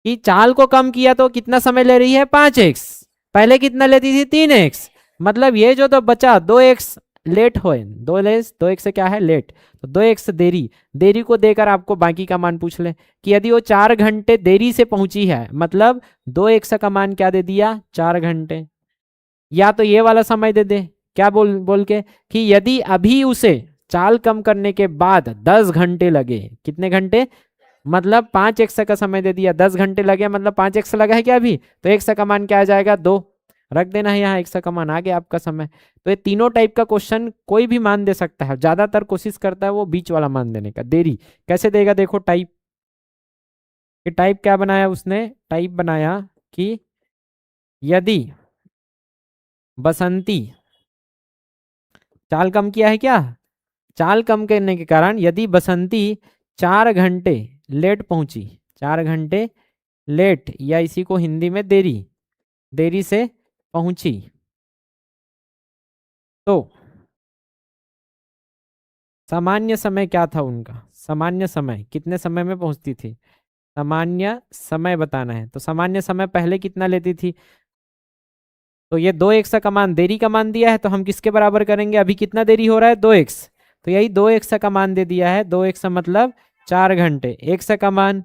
कि चाल को कम किया तो कितना समय ले रही है, 5x, पहले कितना लेती थी, 3x, मतलब ये जो तो बचा 2x लेट हो, 2x से क्या है, लेट, तो 2x देरी, देरी को देकर आपको बाकी का मान पूछ ले, कि यदि वो 4 घंटे देरी से पहुंची है, मतलब 2x का मान क्या दे दिया, 4 घंटे। या तो ये वाला समय दे दे, क्या बोल बोल के, कि यदि अभी उसे चाल कम करने के बाद 10 घंटे लगे, कितने घंटे, मतलब 5x का समय दे दिया, 10 घंटे लगे, मतलब 5x लगा है क्या अभी, तो x का मान क्या आ जाएगा, 2, रख देना है यहाँ, x का मान आ गया आपका समय। तो ये तीनों टाइप का क्वेश्चन कोई भी मान दे सकता है, ज्यादातर कोशिश करता है वो बीच वाला मान देने का, देरी। कैसे देगा, देखो टाइप, कि टाइप क्या बनाया उसने, टाइप बनाया कि यदि बसंती, चाल कम किया है क्या, चाल कम करने के कारण यदि बसंती 4 घंटे लेट पहुंची, 4 घंटे लेट, या इसी को हिंदी में देरी, देरी से पहुंची, तो सामान्य समय क्या था उनका, सामान्य समय कितने समय में पहुंचती थी, सामान्य समय बताना है। तो सामान्य समय पहले कितना लेती थी, तो ये 2x का मान, देरी का मान दिया है, तो हम किसके बराबर करेंगे, अभी कितना देरी हो रहा है, 2x, तो यही 2x का मान दे दिया है, 2x मतलब 4 घंटे, x का मान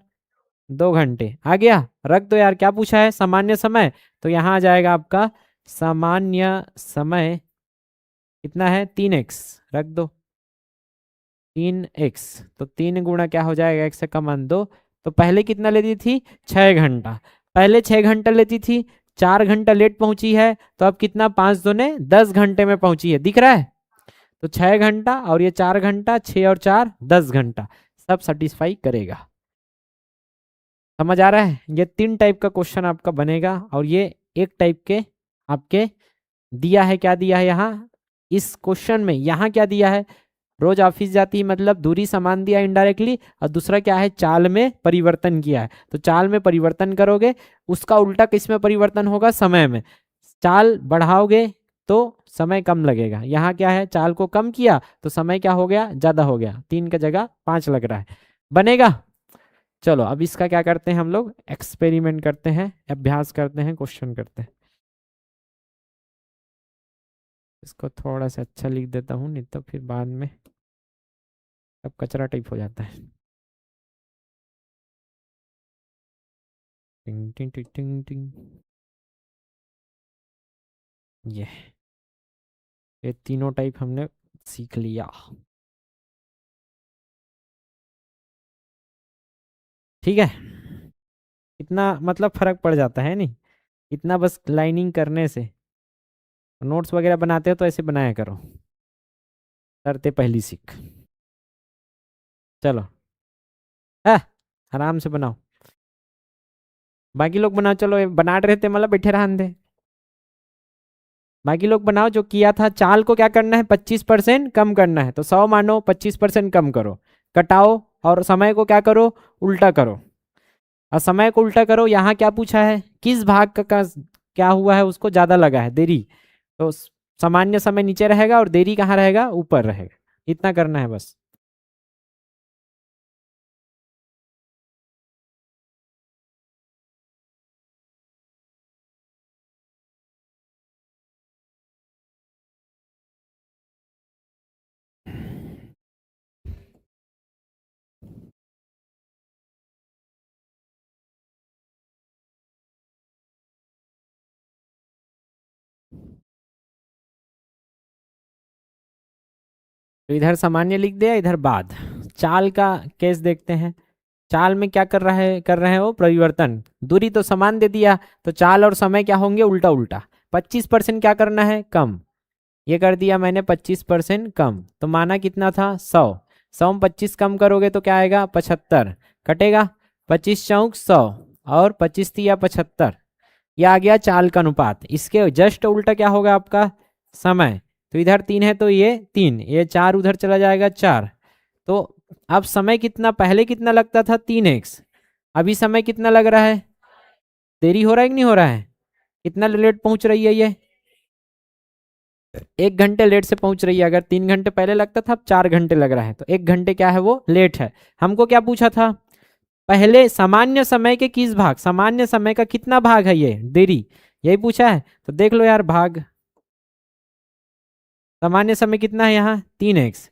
2 घंटे, आ गया, रख दो यार, क्या पूछा है, सामान्य समय, तो यहाँ आ जाएगा आपका सामान्य समय कितना है, 3x, रख दो 3x, तो 3 गुणा क्या हो जाएगा, x का मान 2, तो पहले कितना लेती थी, 6 घंटा, पहले 6 घंटा लेती थी, 4 घंटा लेट पहुंची है, तो अब कितना, 5 दूने 10 घंटे में पहुंची है, दिख रहा है, तो 6 घंटा और ये 4 घंटा, 6 और 4 10 घंटा, सब सेटिस्फाई करेगा। समझ आ रहा है, ये 3 टाइप का क्वेश्चन आपका बनेगा, और ये एक टाइप के आपके दिया है, क्या दिया है यहाँ इस क्वेश्चन में, यहाँ क्या दिया है, रोज ऑफिस जाती है, मतलब दूरी समान दिया इनडायरेक्टली, और दूसरा क्या है, चाल में परिवर्तन किया है, तो चाल में परिवर्तन करोगे, उसका उल्टा किस में परिवर्तन होगा, समय में, चाल बढ़ाओगे तो समय कम लगेगा, यहाँ क्या है, चाल को कम किया तो समय क्या हो गया, ज्यादा हो गया, 3 का जगह 5 लग रहा है, बनेगा। चलो अब इसका क्या करते हैं हम लोग, एक्सपेरिमेंट करते हैं, अभ्यास करते हैं, क्वेश्चन करते हैं। इसको थोड़ा सा अच्छा लिख देता हूँ, नहीं तो फिर बाद में सब कचरा टाइप हो जाता है। टिंग टिंग टिंग टिंग टिंग, ये तीनों टाइप हमने सीख लिया, ठीक है। इतना मतलब फर्क पड़ जाता है नहीं, इतना बस लाइनिंग करने से, नोट्स वगैरह बनाते हो तो ऐसे बनाया करो, करते पहली सीख। चलो, है आराम से बनाओ, बाकी लोग बनाओ, चलो ये बना रहे थे मतलब बैठे रहने दे, बाकी लोग बनाओ, जो किया था, चाल को क्या करना है, 25% कम करना है, तो 100 मानो 25% कम करो, कटाओ और समय को क्या करो, उल्टा करो। और समय को उल्टा करो, यहाँ क्या पूछा है, किस भाग का क्या हुआ है, उसको ज्यादा लगा है, देरी। तो सामान्य समय नीचे रहेगा और देरी कहाँ रहेगा, ऊपर रहेगा। इतना करना है बस। तो इधर सामान्य लिख दिया, इधर बाद। चाल का केस देखते हैं। चाल में क्या कर रहे हैं वो परिवर्तन, दूरी तो समान दे दिया, तो चाल और समय क्या होंगे, उल्टा उल्टा। 25% क्या करना है, कम। ये कर दिया मैंने 25% कम, तो माना कितना था, 100। 100 में 25 कम करोगे तो क्या आएगा, 75 कटेगा। 25 चौक 100 और 25 तिया 75। यह आ गया चाल का अनुपात। इसके जस्ट उल्टा क्या होगा आपका, समय। तो इधर 3 है तो ये 3, ये 4 उधर चला जाएगा 4। तो अब समय कितना, पहले कितना लगता था, 3x। अभी समय कितना लग रहा है, देरी हो रहा है कि नहीं हो रहा है, कितना लेट पहुंच रही है ये, 1 घंटे लेट से पहुंच रही है। अगर 3 घंटे पहले लगता था, अब 4 घंटे लग रहा है, तो 1 घंटे क्या है वो लेट है। हमको क्या पूछा था, पहले सामान्य समय के किस भाग, सामान्य समय का कितना भाग है ये, देरी, यही पूछा है। तो देख लो यार, भाग सामान्य समय कितना है यहाँ, 3x।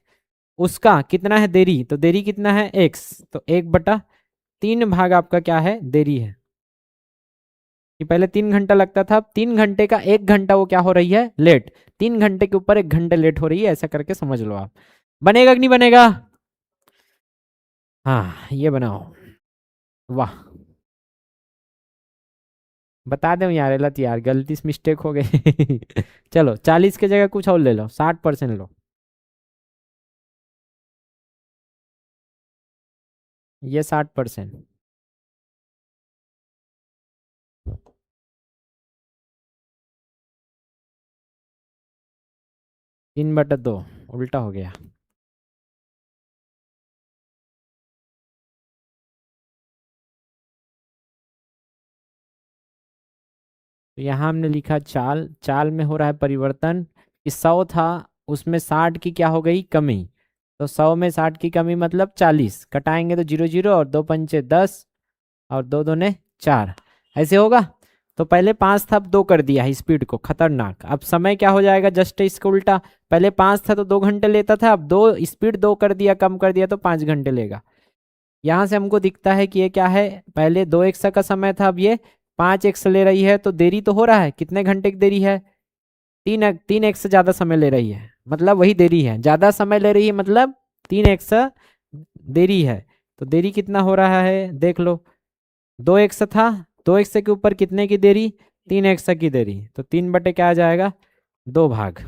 उसका कितना है देरी, तो देरी कितना है x, तो 1/3 भाग आपका क्या है, देरी है। कि पहले 3 घंटा लगता था, अब 3 घंटे का 1 घंटा वो क्या हो रही है, लेट। 3 घंटे के ऊपर 1 घंटे लेट हो रही है, ऐसा करके समझ लो आप। बनेगा कि नहीं बनेगा, हाँ ये बनाओ। वाह, बता दो यार, गलत यार, गलती से मिस्टेक हो गई। चलो 40 की जगह कुछ और ले लो, 60% लो। ये 60%। 3/2, उल्टा हो गया। तो यहाँ हमने लिखा चाल, चाल में हो रहा है परिवर्तन। कि 100 था, उसमें 60 की क्या हो गई, कमी। तो 100 में 60 की कमी मतलब 40, कटाएंगे तो 0 0 और 2 पंचे 10 और 2 दूने 4, ऐसे होगा। तो पहले 5 था, अब 2 कर दिया है, स्पीड को खतरनाक। अब समय क्या हो जाएगा, जस्ट इसको उल्टा। पहले 5 था तो 2 घंटे लेता था, अब दो स्पीड 2 कर दिया, कम कर दिया तो 5 घंटे लेगा। यहाँ से हमको दिखता है कि ये क्या है, पहले 2x का समय था, अब ये 5x ले रही है, तो देरी तो हो रहा है, कितने घंटे की देरी है, 3x से ज्यादा समय ले रही है, मतलब वही देरी है, ज्यादा समय ले रही है मतलब 3x देरी है। तो देरी कितना हो रहा है, देख लो। 2x था, 2x के ऊपर कितने की देरी, 3x की देरी, तो 3 बटे क्या आ जाएगा, 2 भाग।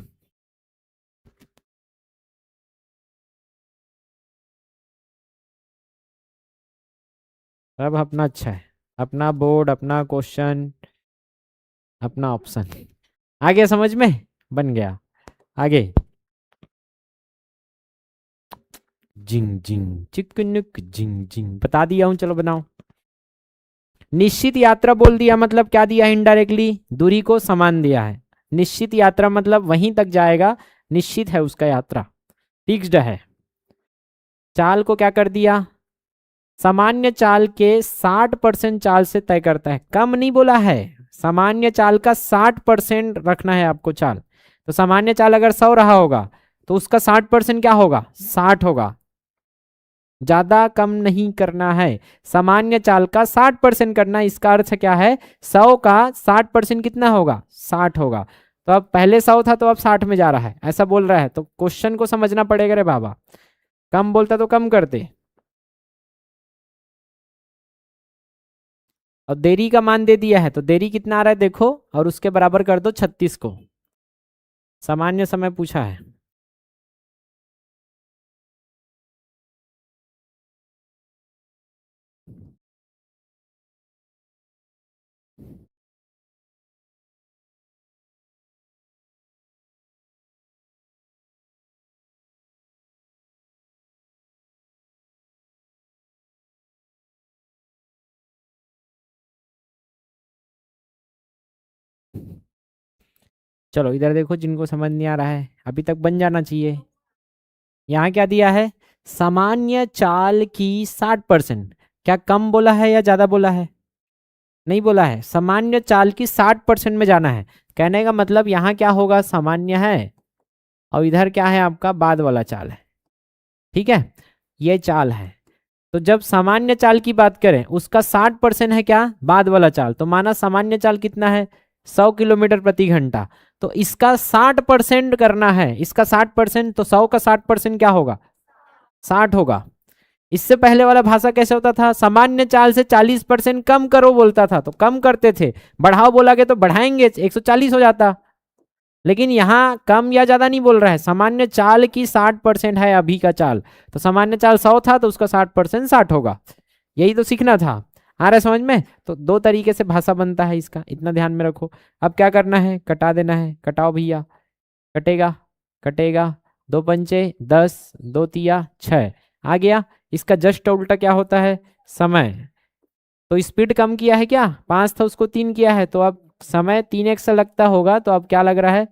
अब अपना अच्छा है, अपना बोर्ड, अपना क्वेश्चन, अपना ऑप्शन। आ गया समझ में, बन गया। आगे, जिंग जिंग चिकनुक जिंग जिंग, बता दिया हूं, चलो बनाओ। निश्चित यात्रा बोल दिया मतलब क्या दिया है, इनडायरेक्टली दूरी को समान दिया है। निश्चित यात्रा मतलब वहीं तक जाएगा, निश्चित है उसका यात्रा, फिक्स्ड है। चाल को क्या कर दिया, सामान्य चाल के 60% चाल से तय करता है, कम नहीं बोला है। सामान्य चाल का 60% रखना है आपको चाल। तो सामान्य चाल अगर 100 रहा होगा, तो उसका 60% क्या होगा, 60 होगा। ज्यादा कम नहीं करना है, सामान्य चाल का 60% करना, इसका अर्थ क्या है, 100 का 60% कितना होगा, 60 होगा। तो अब पहले 100 था तो अब 60 में जा रहा है, ऐसा बोल रहा है, तो क्वेश्चन को समझना पड़ेगा रे बाबा। कम बोलता तो कम करते। और देरी का मान दे दिया है, तो देरी कितना आ रहा है देखो, और उसके बराबर कर दो 36 को। सामान्य समय पूछा है। चलो इधर देखो, जिनको समझ नहीं आ रहा है अभी तक बन जाना चाहिए। यहाँ क्या दिया है, सामान्य चाल की 60%। क्या कम बोला है या ज्यादा बोला है? नहीं बोला है, सामान्य चाल की 60% में जाना है। कहने का मतलब यहाँ क्या होगा, सामान्य है और इधर क्या है आपका बाद वाला चाल है। ठीक है, ये चाल है। तो जब सामान्य चाल की बात करें उसका 60% है क्या, बाद वाला चाल। तो माना सामान्य चाल कितना है, 100 किलोमीटर प्रति घंटा। तो इसका 60% करना है, इसका 60%, तो 100 का 60% क्या होगा, 60 होगा। इससे पहले वाला भाषा कैसे होता था, सामान्य चाल से 40% कम करो बोलता था तो कम करते थे, बढ़ाओ बोला गया तो बढ़ाएंगे, 140 हो जाता। लेकिन यहाँ कम या ज्यादा नहीं बोल रहा है, सामान्य चाल की 60% है अभी का चाल। तो सामान्य चाल 100 था तो उसका 60% 60 होगा। यही तो सीखना था। आ रहा है समझ में? तो दो तरीके से भाषा बनता है इसका, इतना ध्यान में रखो। अब क्या करना है, कटा देना है। कटाओ भैया, कटेगा कटेगा। 2 पंचे 10, 2 तिया 6, आ गया। इसका जस्ट उल्टा क्या होता है, समय। तो स्पीड कम किया है क्या, 5 था उसको 3 किया है, तो अब समय 3x से लगता होगा, तो अब क्या लग रहा है,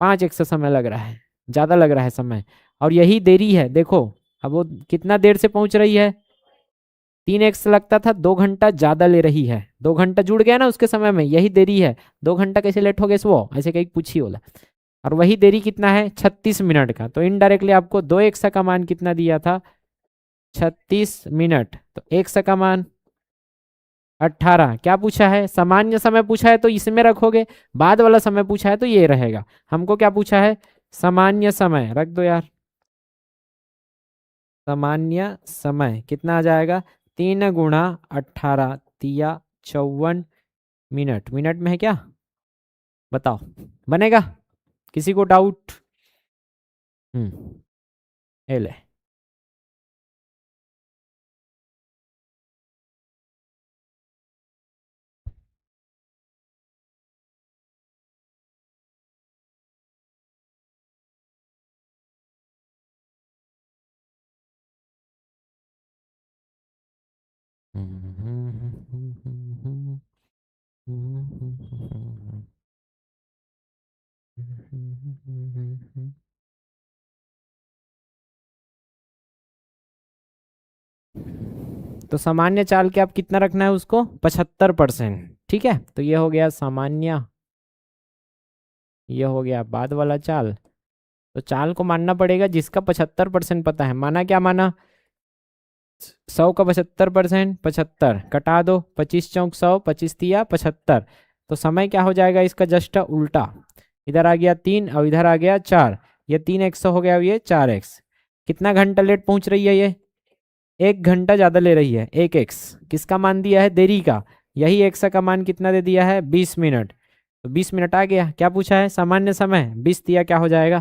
5x से समय लग रहा है, ज्यादा लग रहा है समय। और यही देरी है, देखो अब वो कितना देर से पहुंच रही है, 3x लगता था, 2 घंटा ज्यादा ले रही है। 2 घंटा जुड़ गया ना उसके समय में, यही देरी है। 2 घंटा कैसे लेट हो गए वो, ऐसे कहीं पूछी होला। और वही देरी कितना है, 36 मिनट का। तो इनडायरेक्टली आपको 2x का मान कितना दिया था, 36 मिनट। तो x का मान 18। क्या पूछा है, सामान्य समय पूछा है तो इसमें रखोगे, बाद वाला समय पूछा है तो ये रहेगा। हमको क्या पूछा है, सामान्य समय, रख दो यार। सामान्य समय कितना आ जाएगा, 3 × 18 तिया 54 मिनट। मिनट में है क्या, बताओ, बनेगा? किसी को डाउट? ये ले। तो सामान्य चाल के आप कितना रखना है उसको, 75%। ठीक है, तो ये हो गया सामान्य, ये हो गया बाद वाला चाल। तो चाल को मानना पड़ेगा जिसका 75% पता है। माना क्या माना, 100 का 75%, 75 कटा दो, 25 × 4 = 100, 25 × 3 = 75। तो समय क्या हो जाएगा इसका जस्ट उल्टा, इधर आ गया 3 और इधर आ गया 4। ये 3x हो गया, ये 4x। कितना घंटा लेट पहुंच रही है ये, 1 घंटा ज्यादा ले रही है। 1x किसका मान दिया है, देरी का। यही x का मान कितना दे दिया है, 20 मिनट। तो 20 मिनट आ गया। क्या पूछा है, सामान्य समय, 20 दिया क्या हो जाएगा,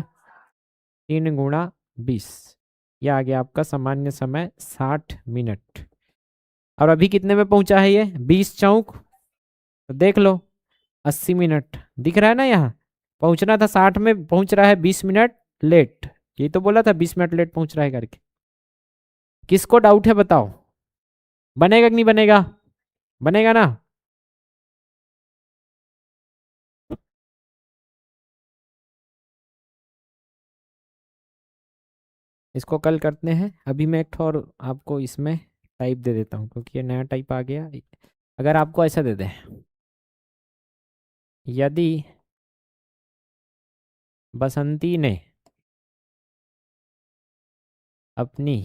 3 × 20। यह आ गया आपका सामान्य समय 60 मिनट। और अभी कितने में पहुंचा है ये, 20 × 4। तो देख लो 80 मिनट दिख रहा है ना, यहाँ पहुंचना था 60 में, पहुंच रहा है 20 मिनट लेट। ये तो बोला था 20 मिनट लेट पहुंच रहा है करके। किसको डाउट है बताओ, बनेगा कि नहीं बनेगा, बनेगा ना? इसको कल करते हैं। अभी मैं एक और आपको इसमें टाइप दे देता हूँ, क्योंकि ये नया टाइप आ गया। अगर आपको ऐसा दे दें, यदि बसंती ने अपनी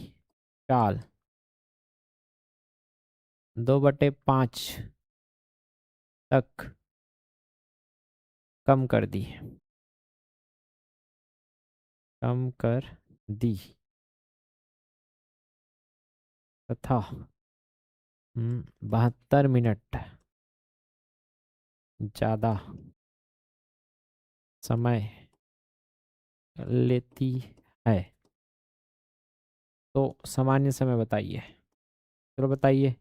चाल 2/5 तक कम कर दी, कम कर दी तथा 72 मिनट ज़्यादा समय लेती है, तो सामान्य समय बताइए। चलो बताइए।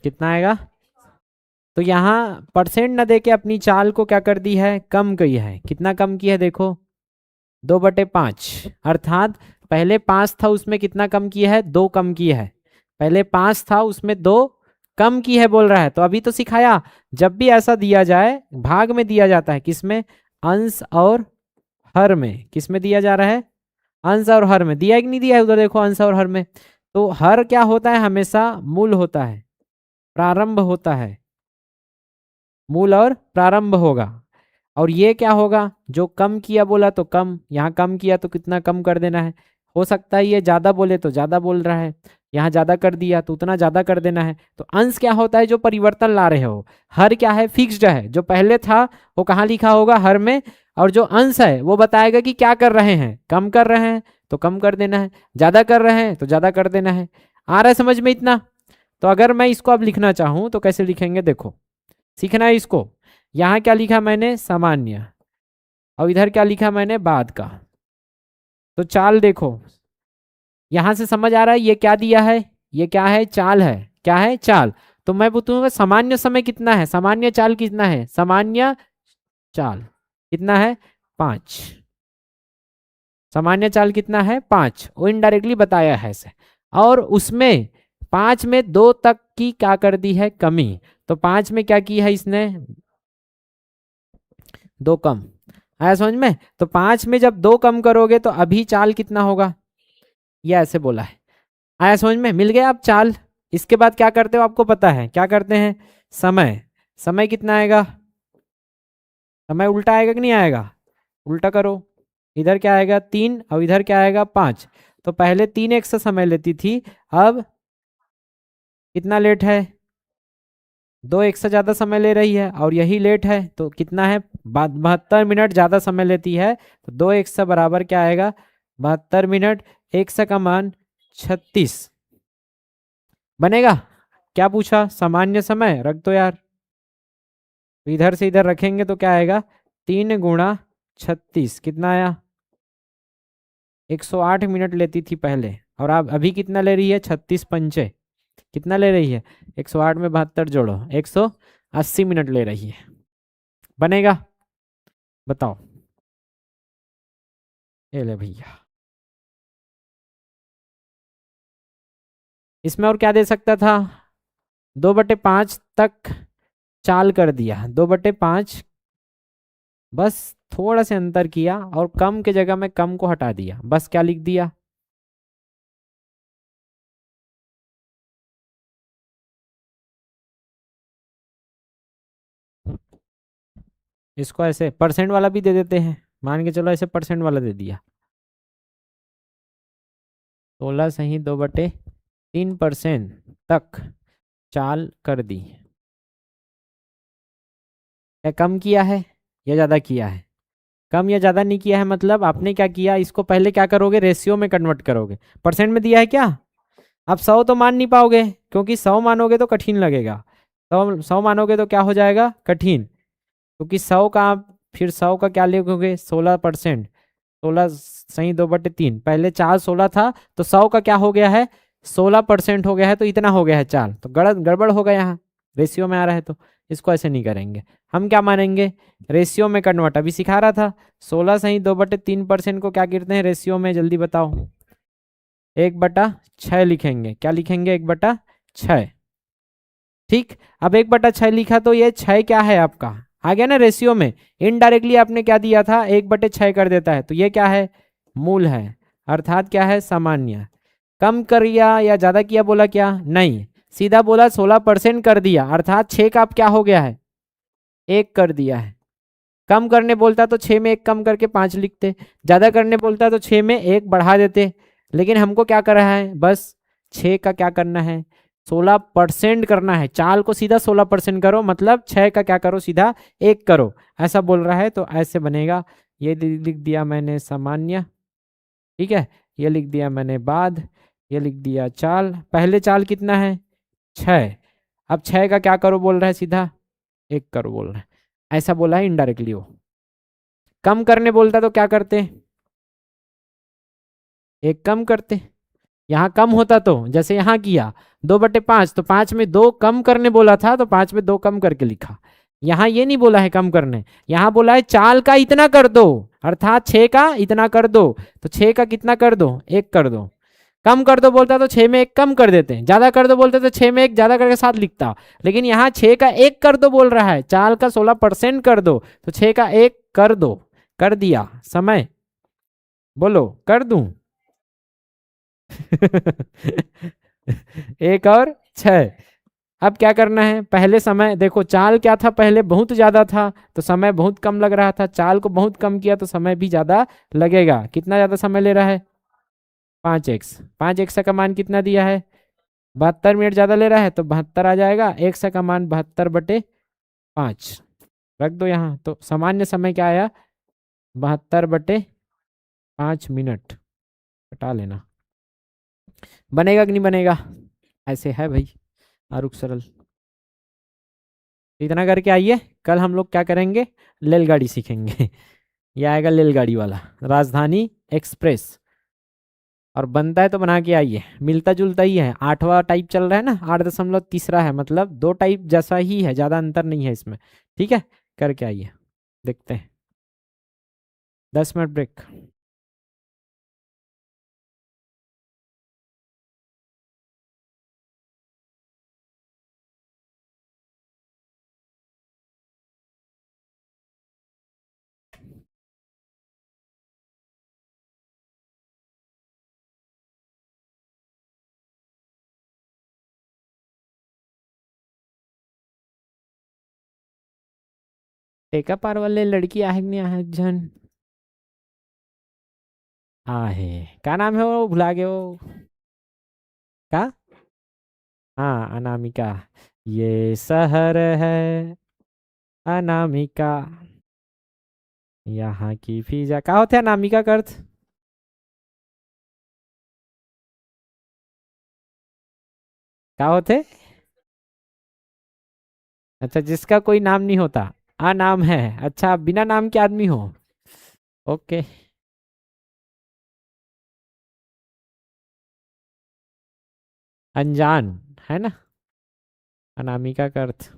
कितना आएगा? तो यहाँ परसेंट न दे के अपनी चाल को क्या कर दी है, कम की है। कितना कम की है देखो, 2/5। अर्थात पहले 5 था उसमें कितना कम किया है, 2 कम किया है। पहले 5 था, उसमें 2 कम की है बोल रहा है। तो अभी तो सिखाया, जब भी ऐसा दिया जाए भाग में दिया जाता है, किसमें? अंश और हर में। किसमें दिया जा रहा है? अंश और हर में। दिया कि नहीं दिया है? उधर देखो, अंश और हर में। तो हर क्या होता है? हमेशा मूल होता है, प्रारंभ होता है, मूल और प्रारंभ होगा। और ये क्या होगा? जो कम किया बोला तो कम, यहाँ कम किया तो कितना कम कर देना है। हो सकता है ये ज्यादा बोले तो ज्यादा बोल रहा है, यहाँ ज्यादा कर दिया तो उतना ज्यादा कर देना है। तो अंश क्या होता है? जो परिवर्तन ला रहे हो। हर क्या है? फिक्स्ड है, जो पहले था वो कहाँ लिखा होगा? हर में। और जो अंश है वो बताएगा कि क्या कर रहे हैं। कम कर रहे हैं तो कम कर देना है, ज्यादा कर रहे हैं तो ज्यादा कर देना है। आ रहा है समझ में इतना? तो अगर मैं इसको अब लिखना चाहूं तो कैसे लिखेंगे? देखो, सीखना है इसको। यहाँ क्या लिखा मैंने? सामान्य। और इधर क्या लिखा मैंने? बाद का। तो चाल देखो, यहां से समझ आ रहा है ये क्या दिया है? ये क्या है? चाल है। क्या है? चाल। तो मैं पूछूंगा सामान्य समय कितना है, सामान्य चाल कितना है? सामान्य चाल कितना है? 5। सामान्य चाल कितना है? 5। वो इनडायरेक्टली बताया है इसे। और उसमें 5 में 2 तक की क्या कर दी है? कमी। तो 5 में क्या की है इसने? 2 कम। आया समझ में? तो 5 में जब 2 कम करोगे तो अभी चाल कितना होगा? ये ऐसे बोला है। आया समझ में? मिल गया अब चाल। इसके बाद क्या करते हो आपको पता है? क्या करते हैं? समय। समय कितना आएगा? समय उल्टा आएगा कि नहीं आएगा? उल्टा करो। इधर क्या आएगा? 3 और इधर क्या आएगा? 5। तो पहले 3 एक से समय लेती थी, अब कितना लेट है? 2 एक से ज्यादा समय ले रही है, और यही लेट है तो कितना है? 72 मिनट ज्यादा समय लेती है। तो 2 एक से बराबर क्या आएगा? 72 मिनट। एक से का मान 36 बनेगा। क्या पूछा? सामान्य समय रख दो यार। तो इधर से इधर रखेंगे तो क्या आएगा? 3 × 36 कितना आया? 108 मिनट लेती थी पहले, और अब अभी कितना ले रही है? 36 पंचे कितना ले रही है? 108 में 72 जोड़ो, 180 मिनट ले रही है। बनेगा? बताओ। ये ले भैया। इसमें और क्या दे सकता था? 2/5 तक चाल कर दिया, 2/5। बस थोड़ा सा अंतर किया और कम के जगह में कम को हटा दिया, बस क्या लिख दिया? इसको ऐसे परसेंट वाला भी दे देते हैं, मान के चलो ऐसे परसेंट वाला दे दिया। 16 - 2/3% तक चाल कर दी। क्या कम किया है या ज़्यादा किया है? कम या ज़्यादा नहीं किया है, मतलब आपने क्या किया? इसको पहले क्या करोगे? रेशियो में कन्वर्ट करोगे। परसेंट में दिया है क्या? आप 100 तो मान नहीं पाओगे, क्योंकि 100 मानोगे तो कठिन लगेगा। 100 मानोगे तो क्या हो जाएगा? कठिन। क्योंकि 100 का आप फिर 100 का क्या लिखोगे? 16%। 16 - 2/3, पहले चाल 16 था तो 100 का क्या हो गया है? 16% हो गया है, तो इतना हो गया है चाल। तो गड़बड़ होगा यहाँ, रेशियो में आ रहा है तो इसको ऐसे नहीं करेंगे। हम क्या मानेंगे? रेशियो में कन्वर्ट। अभी सिखा रहा था। 16 - 2/3% को क्या गिरते हैं रेशियो में? जल्दी बताओ। 1/6 लिखेंगे। क्या लिखेंगे? 1/6। ठीक। अब 1/6 लिखा तो ये 6 क्या है आपका? आ गया ना रेशियो में। इनडायरेक्टली आपने क्या दिया था? 1/6 कर देता है, तो ये क्या है? मूल है, अर्थात क्या है? सामान्य। कम कर दिया या ज्यादा किया बोला क्या? नहीं, सीधा बोला 16% कर दिया, अर्थात 6 का अब क्या हो गया है? 1 कर दिया है। कम करने बोलता तो 6 में 1 कम करके 5 लिखते, ज्यादा करने बोलता तो 6 में 1 बढ़ा देते। लेकिन हमको क्या कर रहा है? बस 6 का क्या करना है? 16% करना है। चाल को सीधा 16% करो, मतलब 6 का क्या करो? सीधा 1 करो, ऐसा बोल रहा है। तो ऐसे बनेगा। ये लिख दिया मैंने सामान्य, ठीक है। ये लिख दिया मैंने बाद, ये लिख दिया चाल। पहले चाल कितना है? 6। अब 6 का क्या करो बोल रहा है? सीधा 1 करो बोल रहा है, ऐसा बोला है इनडायरेक्टली वो। कम करने बोलता तो क्या करते? 1 कम करते। यहाँ कम होता तो जैसे यहाँ किया 2/5, तो 5 में 2 कम करने बोला था तो 5 में 2 कम करके लिखा। यहाँ ये नहीं बोला है कम करने, यहाँ बोला है चाल का इतना कर दो, अर्थात 6 का इतना कर दो। तो 6 का कितना कर दो? 1 कर दो। कम कर दो बोलता तो 6 में 1 कम कर देते हैं, ज्यादा कर दो बोलते तो 6 में 1 ज्यादा करके 7 लिखता। लेकिन यहाँ 6 का 1 कर दो बोल रहा है, चाल का 16% कर दो, तो 6 का 1 कर दो। कर दिया। समय बोलो कर दूं? 1 और 6। अब क्या करना है, पहले समय देखो, चाल क्या था पहले, बहुत ज्यादा था तो समय बहुत कम लग रहा था, चाल को बहुत कम किया तो समय भी ज्यादा लगेगा। कितना ज्यादा समय ले रहा है? 5x। 5x का मान कितना दिया है? 72 मिनट ज्यादा ले रहा है तो 72 आ जाएगा। x का मान 72/5 रख दो यहाँ, तो सामान्य समय क्या आया? 72/5 मिनट। हटा लेना। बनेगा कि नहीं बनेगा? ऐसे है भाई, आरुख सरल। इतना करके आइए, कल हम लोग क्या करेंगे, रेलगाड़ी सीखेंगे। ये आएगा रेलगाड़ी वाला, राजधानी एक्सप्रेस। और बनता है तो बना के आइए, मिलता जुलता ही है, 8वां टाइप चल रहा है ना, 8.3 है, मतलब 2 टाइप जैसा ही है, ज़्यादा अंतर नहीं है इसमें। ठीक है, करके आइए, देखते हैं। 10 मिनट ब्रेक। टेका पार वाले लड़की आहे कि नहीं आहे जन? आहे। क्या नाम है वो, भुला गए वो। क्या? हाँ, अनामिका। ये शहर है अनामिका, यहाँ की फिजा। क्या होता है अनामिका का अर्थ? क्या होते? अच्छा, जिसका कोई नाम नहीं होता, आ नाम है। अच्छा, आप बिना नाम के आदमी हो। ओके। अनजान है ना, अनामिका का अर्थ।